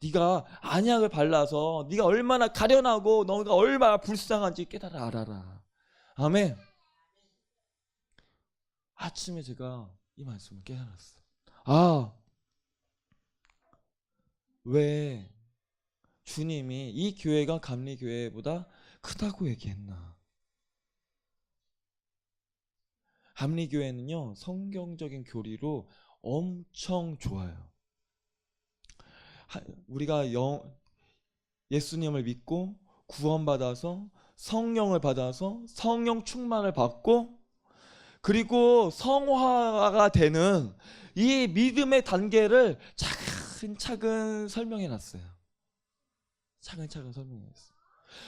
네가 안약을 발라서 네가 얼마나 가련하고 너가 얼마나 불쌍한지 깨달아 알아라. 아멘. 아침에 제가 이 말씀을 깨달았어요. 아, 왜 주님이 이 교회가 감리교회보다 크다고 얘기했나? 감리교회는요 성경적인 교리로 엄청 좋아요. 우리가 예수님을 믿고 구원받아서 성령을 받아서 성령 충만을 받고 그리고 성화가 되는 이 믿음의 단계를 차근차근 설명해 놨어요. 차근차근 설명해 놨어요.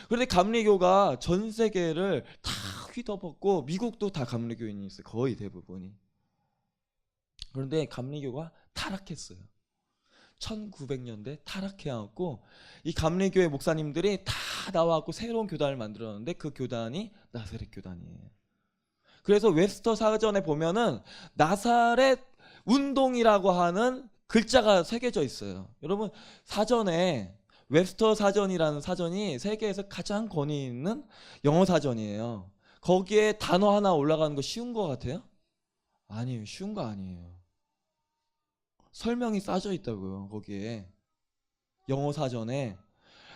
그런데 감리교가 전 세계를 다 휘덮었고 미국도 다 감리교인이 있어요. 거의 대부분이. 그런데 감리교가 타락했어요. 1900년대 타락해갖고 이 감리교회 목사님들이 다 나와갖고 새로운 교단을 만들었는데 그 교단이 나사렛 교단이에요. 그래서 웹스터 사전에 보면은 나사렛 운동이라고 하는 글자가 새겨져 있어요. 여러분 사전에 웹스터 사전이라는 사전이 세계에서 가장 권위 있는 영어 사전이에요. 거기에 단어 하나 올라가는 거 쉬운 거 같아요? 아니에요. 쉬운 거 아니에요. 설명이 싸져 있다고요. 거기에 영어 사전에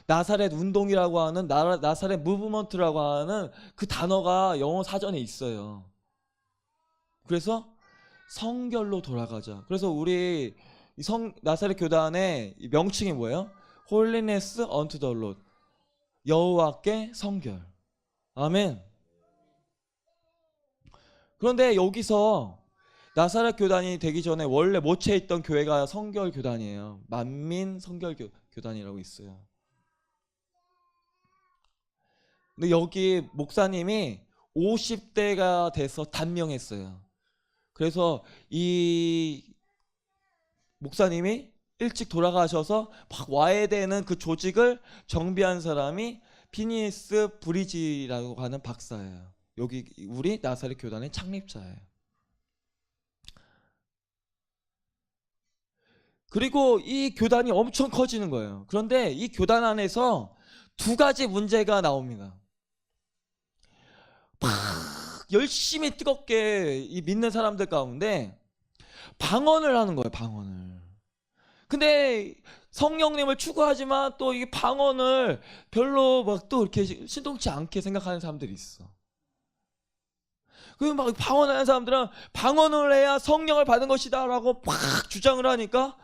나사렛 운동이라고 하는 나사렛 무브먼트라고 하는 그 단어가 영어 사전에 있어요. 그래서 성결로 돌아가자. 그래서 우리 나사렛 교단의 명칭이 뭐예요? Holiness unto the Lord. 여호와께 성결. 아멘. 그런데 여기서 나사렛 교단이 되기 전에 원래 모체에 있던 교회가 성결 교단이에요. 만민 성결 교단이라고 있어요. 근데 여기 목사님이 50대가 돼서 단명했어요. 그래서 이 목사님이 일찍 돌아가셔서 막 와야 되는 그 조직을 정비한 사람이 피니스 브리지라고 하는 박사예요. 여기 우리 나사렛 교단의 창립자예요. 그리고 이 교단이 엄청 커지는 거예요. 그런데 이 교단 안에서 두 가지 문제가 나옵니다. 막 열심히 뜨겁게 이 믿는 사람들 가운데 방언을 하는 거예요. 방언을. 근데 성령님을 추구하지만 또 이 방언을 별로 막 또 이렇게 신동치 않게 생각하는 사람들이 있어. 그 막 방언하는 사람들은 방언을 해야 성령을 받은 것이다라고 막 주장을 하니까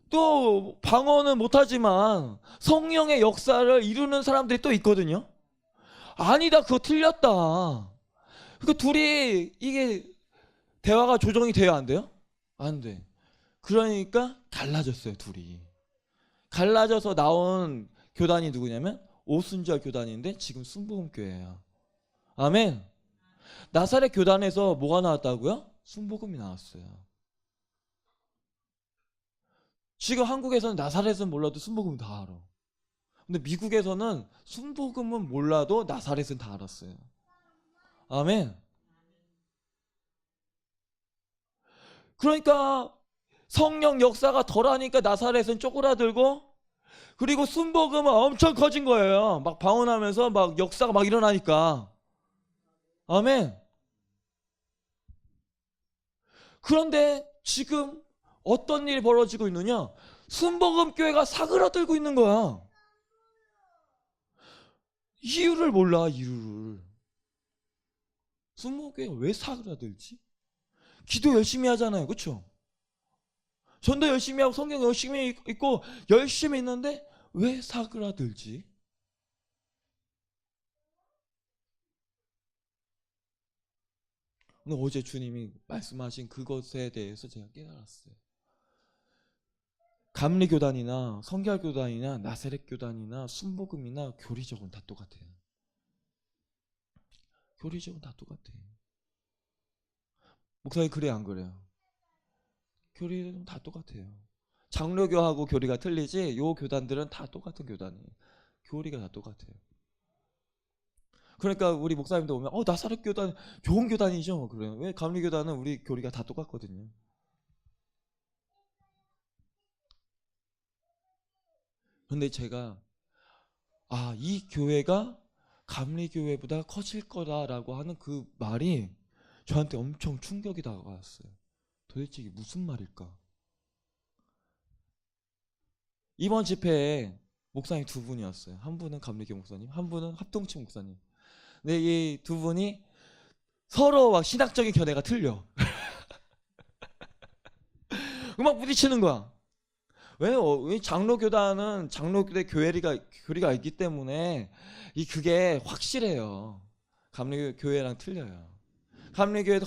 또 방언은 못하지만 성령의 역사를 이루는 사람들이 또 있거든요. 아니다, 그거 틀렸다. 그 둘이 이게 대화가 조정이 돼야 안 돼요? 안 돼. 그러니까 갈라졌어요, 둘이. 갈라져서 나온 교단이 누구냐면 오순절 교단인데 지금 순복음교회예요. 아멘. 나사렛 교단에서 뭐가 나왔다고요? 순복음이 나왔어요. 지금 한국에서는 나사렛은 몰라도 순복음 다 알아. 근데 미국에서는 순복음은 몰라도 나사렛은 다 알았어요. 아멘. 그러니까 성령 역사가 덜하니까 나사렛은 쪼그라들고, 그리고 순복음은 엄청 커진 거예요. 막 방언하면서 막 역사가 막 일어나니까. 아멘. 그런데 지금 어떤 일이 벌어지고 있느냐? 순복음 교회가 사그라들고 있는 거야. 이유를 몰라, 이유를. 순복음 교회가 왜 사그라들지? 기도 열심히 하잖아요, 그렇죠? 전도 열심히 하고 성경 열심히 읽고 열심히 있는데 왜 사그라들지? 근데 어제 주님이 말씀하신 그것에 대해서 제가 깨달았어요. 감리교단이나 성결교단이나 나사렛 교단이나 순복음이나 교리적으로는 다 똑같아요. 교리적으로는 다 똑같아요. 목사님 그래요, 안 그래요? 교리는 다 똑같아요. 장로교하고 교리가 틀리지 요 교단들은 다 똑같은 교단이에요. 교리가 다 똑같아요. 그러니까 우리 목사님도 보면 나사렛 교단 좋은 교단이죠. 그래요. 왜? 감리교단은 우리 교리가 다 똑같거든요. 근데 제가 이 교회가 감리교회보다 커질 거다라고 하는 그 말이 저한테 엄청 충격이 다가왔어요. 도대체 이게 무슨 말일까? 이번 집회에 목사님 두 분이었어요. 한 분은 감리교 목사님, 한 분은 합동치 목사님. 근데 이 두 분이 서로 막 신학적인 견해가 틀려. 막 부딪히는 거야. 왜? 이 장로교단은 장로교대 교리가 있기 때문에 그게 확실해요. 감리교회랑 틀려요. 감리교회도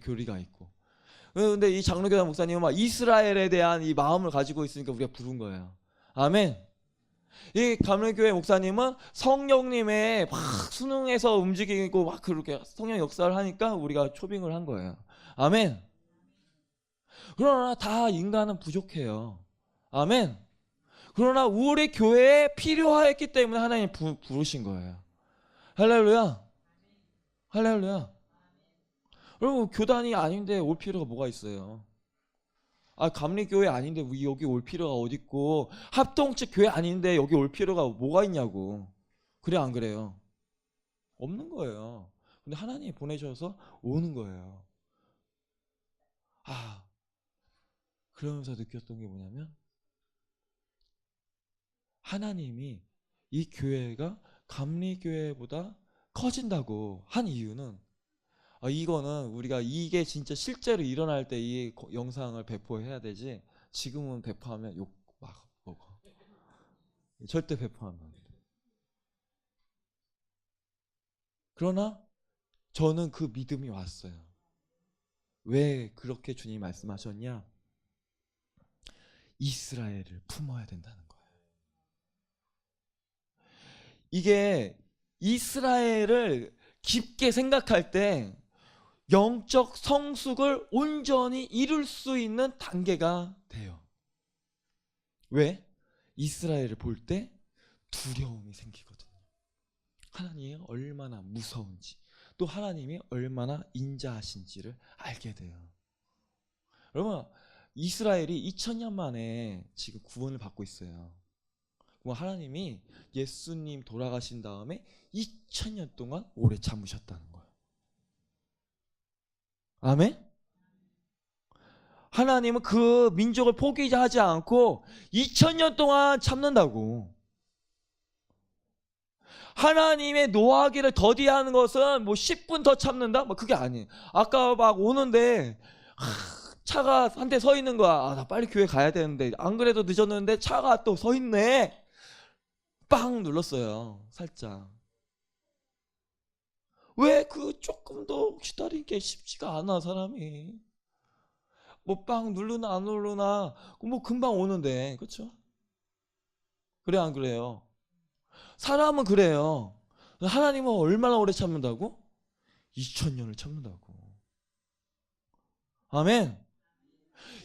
교리가 있고. 근데 이 장로교단 목사님은 막 이스라엘에 대한 이 마음을 가지고 있으니까 우리가 부른 거예요. 아멘. 이 감리교회 목사님은 성령님의 막 순응해서 움직이고 막 그렇게 성령 역사를 하니까 우리가 초빙을 한 거예요. 아멘. 그러나 다 인간은 부족해요. 아멘. 그러나 우리 교회에 필요했기 때문에 하나님 부르신 거예요. 할렐루야. 할렐루야. 여러분 교단이 아닌데 올 필요가 뭐가 있어요? 감리교회 아닌데 여기 올 필요가 어딨고, 합동측 교회 아닌데 여기 올 필요가 뭐가 있냐고. 그래 안 그래요? 없는 거예요. 근데 하나님이 보내셔서 오는 거예요. 그러면서 느꼈던 게 뭐냐면, 하나님이 이 교회가 감리교회보다 커진다고 한 이유는, 이거는 우리가 이게 진짜 실제로 일어날 때 이 영상을 배포해야 되지, 지금은 배포하면 욕 막 먹어. 절대 배포하면 안 돼. 그러나 저는 그 믿음이 왔어요. 왜 그렇게 주님이 말씀하셨냐? 이스라엘을 품어야 된다는 거예요. 이게 이스라엘을 깊게 생각할 때 영적 성숙을 온전히 이룰 수 있는 단계가 돼요. 왜? 이스라엘을 볼 때 두려움이 생기거든요. 하나님이 얼마나 무서운지, 또 하나님이 얼마나 인자하신지를 알게 돼요. 여러분, 이스라엘이 2000년 만에 지금 구원을 받고 있어요. 하나님이 예수님 돌아가신 다음에 2000년 동안 오래 참으셨다는 거예요. 아멘? 하나님은 그 민족을 포기하지 않고 2000년 동안 참는다고. 하나님의 노하기를 더디하는 것은 뭐 10분 더 참는다? 그게 아니에요. 아까 막 오는데 차가 한 대 서 있는 거야. 나 빨리 교회 가야 되는데, 안 그래도 늦었는데 차가 또 서 있네. 빵 눌렀어요. 살짝. 왜 조금 더 기다린 게 쉽지가 않아, 사람이. 빵 누르나 안 누르나 금방 오는데, 그렇죠? 그래 안 그래요? 사람은 그래요. 하나님은 얼마나 오래 참는다고? 2000년을 참는다고. 아멘.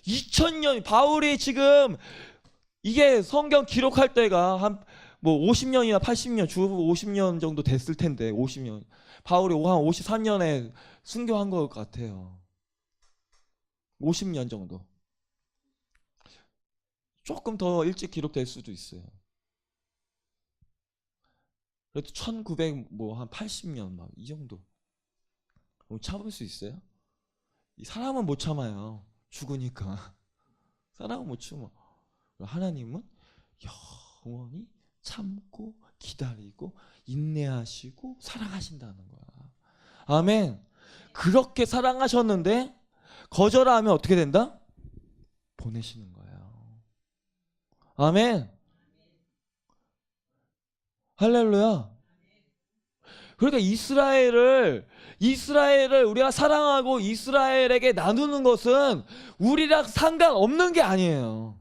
2000년, 바울이 지금 이게 성경 기록할 때가 한 50년이나 80년, 주 50년 정도 됐을 텐데, 50년. 바울이 한 53년에 순교한 것 같아요. 50년 정도. 조금 더 일찍 기록될 수도 있어요. 그래도 1900 한 80년 이 정도. 참을 수 있어요? 사람은 못 참아요. 죽으니까. 사람은 못 참아. 하나님은 영원히 참고 기다리고 인내하시고 사랑하신다는 거야. 아멘. 그렇게 사랑하셨는데 거절하면 어떻게 된다? 보내시는 거예요. 아멘. 할렐루야. 그러니까 이스라엘을 우리가 사랑하고 이스라엘에게 나누는 것은 우리랑 상관없는 게 아니에요.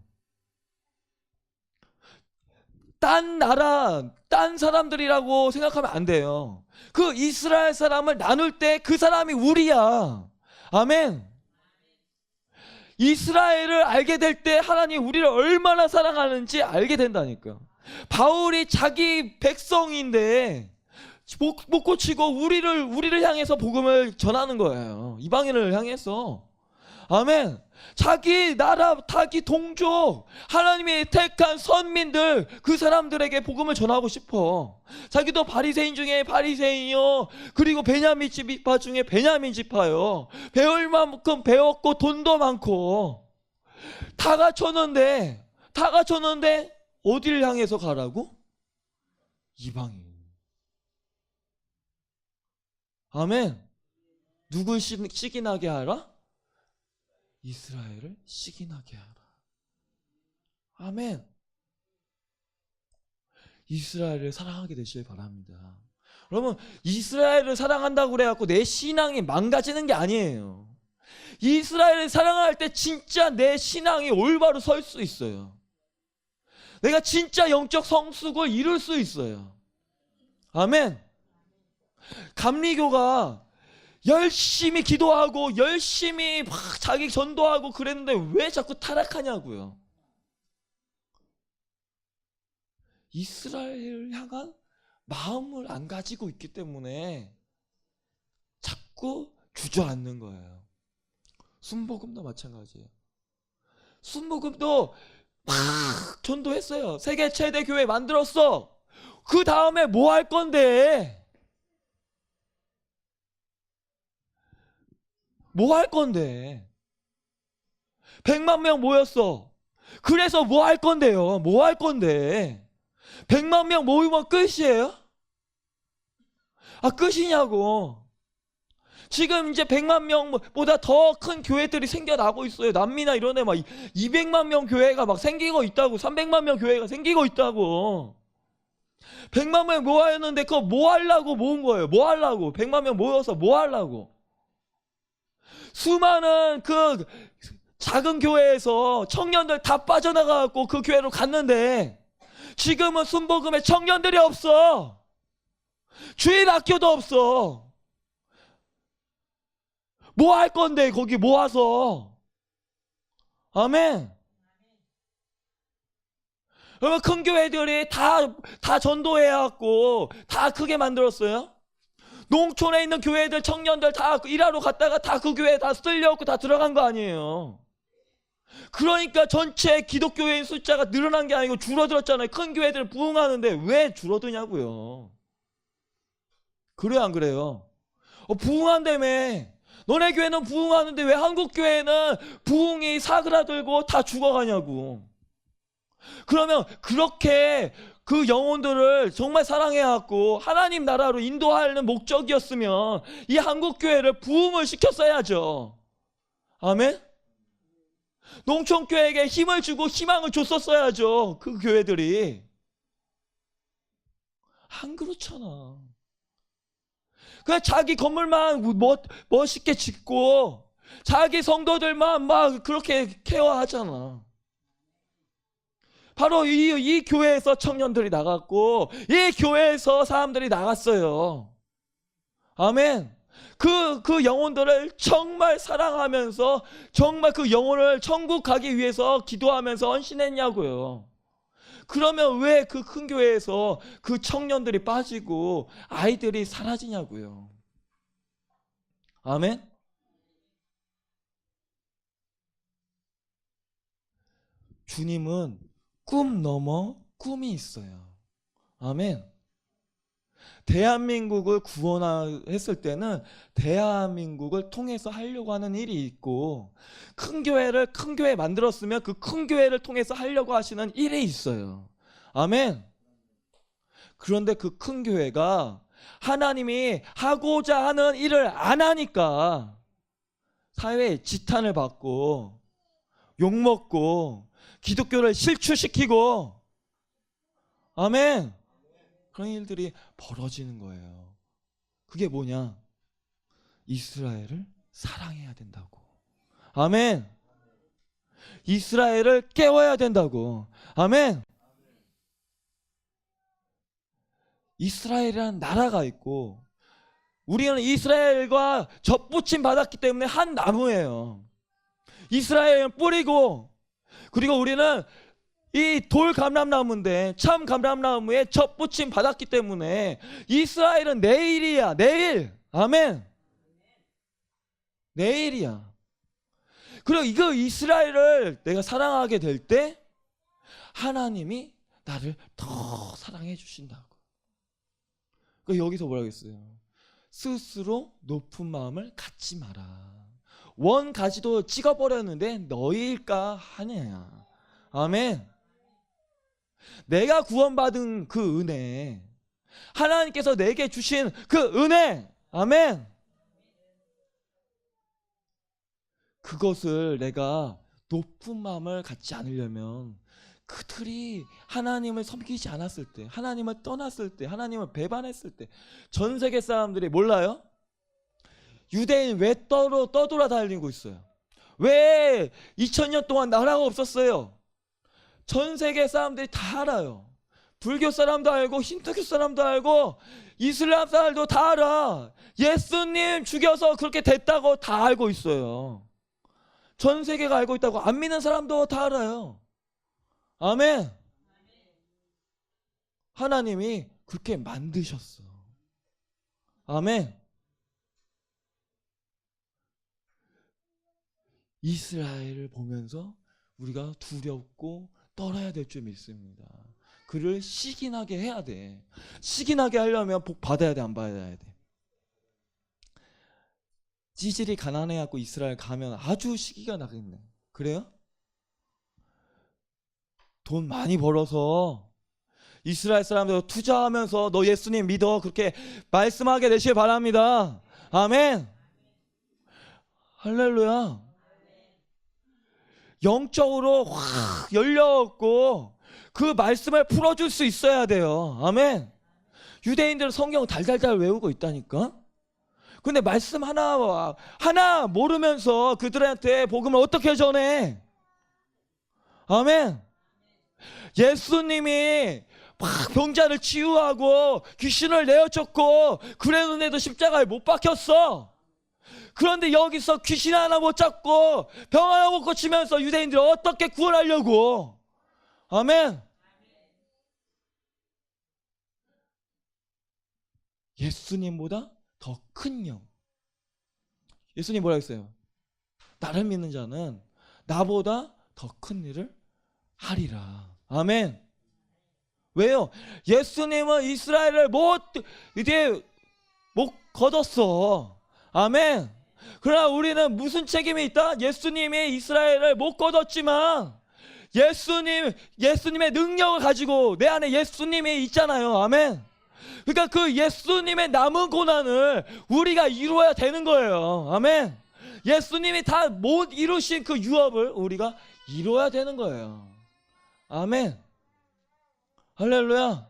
딴 나라, 딴 사람들이라고 생각하면 안 돼요. 그 이스라엘 사람을 나눌 때 그 사람이 우리야. 아멘. 이스라엘을 알게 될 때 하나님 우리를 얼마나 사랑하는지 알게 된다니까. 바울이 자기 백성인데 못 고치고 우리를 향해서 복음을 전하는 거예요. 이방인을 향해서. 아멘. 자기 나라, 자기 동족, 하나님이 택한 선민들, 그 사람들에게 복음을 전하고 싶어. 자기도 바리새인 중에 바리새인이요, 그리고 베냐민 지파 중에 베냐민 지파요. 배울 만큼 배웠고 돈도 많고 다 갖췄는데 어디를 향해서 가라고? 이방인. 아멘. 누굴 시기나게 하라? 이스라엘을 시기나게 하라. 아멘. 이스라엘을 사랑하게 되시길 바랍니다. 여러분, 이스라엘을 사랑한다고 그래갖고 내 신앙이 망가지는 게 아니에요. 이스라엘을 사랑할 때 진짜 내 신앙이 올바로 설 수 있어요. 내가 진짜 영적 성숙을 이룰 수 있어요. 아멘. 감리교가 열심히 기도하고 열심히 막 자기 전도하고 그랬는데 왜 자꾸 타락하냐고요. 이스라엘을 향한 마음을 안 가지고 있기 때문에 자꾸 주저앉는 거예요. 순복음도 마찬가지예요. 순복음도 막 전도했어요. 세계 최대 교회 만들었어. 그 다음에 뭐 할 건데? 뭐 할 건데? 100만 명 모였어. 그래서 뭐 할 건데요? 뭐 할 건데? 100만 명 모이면 끝이에요? 아, 끝이냐고. 지금 이제 100만 명보다 더 큰 교회들이 생겨나고 있어요. 남미나 이런 데 막 200만 명 교회가 막 생기고 있다고. 300만 명 교회가 생기고 있다고. 100만 명 모았는데 그거 뭐 하려고 모은 거예요? 뭐 하려고? 100만 명 모여서 뭐 하려고? 수많은 그 작은 교회에서 청년들 다 빠져나가고 그 교회로 갔는데 지금은 순복음에 청년들이 없어. 주일 학교도 없어. 뭐 할 건데 거기 모아서. 아멘. 여러분, 큰 교회들이 다 전도해갖고 다 크게 만들었어요. 농촌에 있는 교회들 청년들 다 일하러 갔다가 다 그 교회에 다 쓸려갖고 다 들어간 거 아니에요. 그러니까 전체 기독교회인 숫자가 늘어난 게 아니고 줄어들었잖아요. 큰 교회들은 부흥하는데 왜 줄어드냐고요. 그래요, 안 그래요? 부흥한다며. 너네 교회는 부흥하는데 왜 한국 교회는 부흥이 사그라들고 다 죽어가냐고. 그러면 그렇게 그 영혼들을 정말 사랑해갖고 하나님 나라로 인도하는 목적이었으면 이 한국 교회를 부흥을 시켰어야죠. 아멘? 농촌 교회에게 힘을 주고 희망을 줬었어야죠. 그 교회들이. 안 그렇잖아. 그냥 자기 건물만 멋있게 짓고 자기 성도들만 막 그렇게 케어하잖아. 바로 이 교회에서 청년들이 나갔고 이 교회에서 사람들이 나갔어요. 아멘. 그 영혼들을 정말 사랑하면서 정말 그 영혼을 천국 가기 위해서 기도하면서 헌신했냐고요. 그러면 왜 그 큰 교회에서 그 청년들이 빠지고 아이들이 사라지냐고요. 아멘. 주님은 꿈 넘어 꿈이 있어요. 아멘. 대한민국을 구원했을 때는 대한민국을 통해서 하려고 하는 일이 있고 큰 교회 만들었으면 그 큰 교회를 통해서 하려고 하시는 일이 있어요. 아멘. 그런데 그 큰 교회가 하나님이 하고자 하는 일을 안 하니까 사회에 지탄을 받고 욕먹고 기독교를 실추시키고 아멘. 그런 일들이 벌어지는 거예요. 그게 뭐냐? 이스라엘을 사랑해야 된다고. 아멘. 이스라엘을 깨워야 된다고. 아멘. 이스라엘이라는 나라가 있고 우리는 이스라엘과 접붙임 받았기 때문에 한 나무예요. 이스라엘은 뿌리고 그리고 우리는 이 돌 감람나무인데 참 감람나무에 접붙임 받았기 때문에 이스라엘은 내일이야. 내일. 아멘. 내일이야. 그리고 이거 이스라엘을 내가 사랑하게 될 때 하나님이 나를 더 사랑해 주신다고. 그 여기서 뭐라고 했어요? 스스로 높은 마음을 갖지 마라. 원 가지도 찍어버렸는데 너희일까 하냐. 아멘. 내가 구원받은 그 은혜, 하나님께서 내게 주신 그 은혜, 아멘. 그것을 내가 높은 마음을 갖지 않으려면 그들이 하나님을 섬기지 않았을 때, 하나님을 떠났을 때, 하나님을 배반했을 때 전 세계 사람들이 몰라요? 유대인 왜 떠돌아다니고 있어요? 왜 2000년 동안 나라가 없었어요? 전 세계 사람들이 다 알아요. 불교 사람도 알고 힌두교 사람도 알고 이슬람 사람도 다 알아. 예수님 죽여서 그렇게 됐다고 다 알고 있어요. 전 세계가 알고 있다고. 안 믿는 사람도 다 알아요. 아멘. 하나님이 그렇게 만드셨어. 아멘. 이스라엘을 보면서 우리가 두렵고 떨어야 될 줄 믿습니다. 그를 시기나게 해야 돼. 시기나게 하려면 복 받아야 돼, 안 받아야 돼? 찌질이 가난해갖고 이스라엘 가면 아주 시기가 나겠네. 그래요? 돈 많이 벌어서 이스라엘 사람들 투자하면서 너 예수님 믿어 그렇게 말씀하게 되시길 바랍니다. 아멘. 할렐루야. 영적으로 확 열려갖고 그 말씀을 풀어줄 수 있어야 돼요. 아멘. 유대인들은 성경 달달달 외우고 있다니까. 근데 말씀 하나 모르면서 그들한테 복음을 어떻게 전해? 아멘. 예수님이 막 병자를 치유하고 귀신을 내어쫓고 그랬는데도 십자가에 못 박혔어. 그런데 여기서 귀신 하나 못 잡고 병 하나 못 고치면서 유대인들을 어떻게 구원하려고? 아멘. 예수님보다 더 큰 영. 예수님 뭐라 했어요? 나를 믿는 자는 나보다 더 큰 일을 하리라. 아멘. 왜요? 예수님은 이스라엘을 못 거뒀어. 아멘. 그러나 우리는 무슨 책임이 있다? 예수님이 이스라엘을 못 거뒀지만 예수님의 능력을 가지고 내 안에 예수님이 있잖아요. 아멘. 그러니까 그 예수님의 남은 고난을 우리가 이루어야 되는 거예요. 아멘. 예수님이 다 못 이루신 그 유업을 우리가 이루어야 되는 거예요. 아멘. 할렐루야.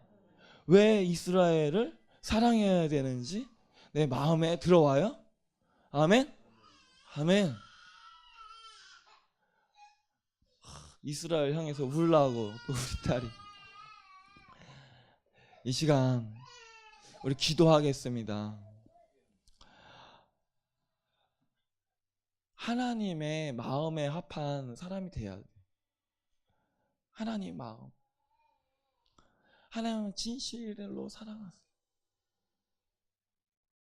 왜 이스라엘을 사랑해야 되는지 내 마음에 들어와요? 아멘. 아멘. 이스라엘 향해서 울라고 또 우리 딸이. 이 시간 우리 기도하겠습니다. 하나님의 마음에 합한 사람이 돼야 돼. 하나님 마음. 하나님은 진실로 사랑하세요.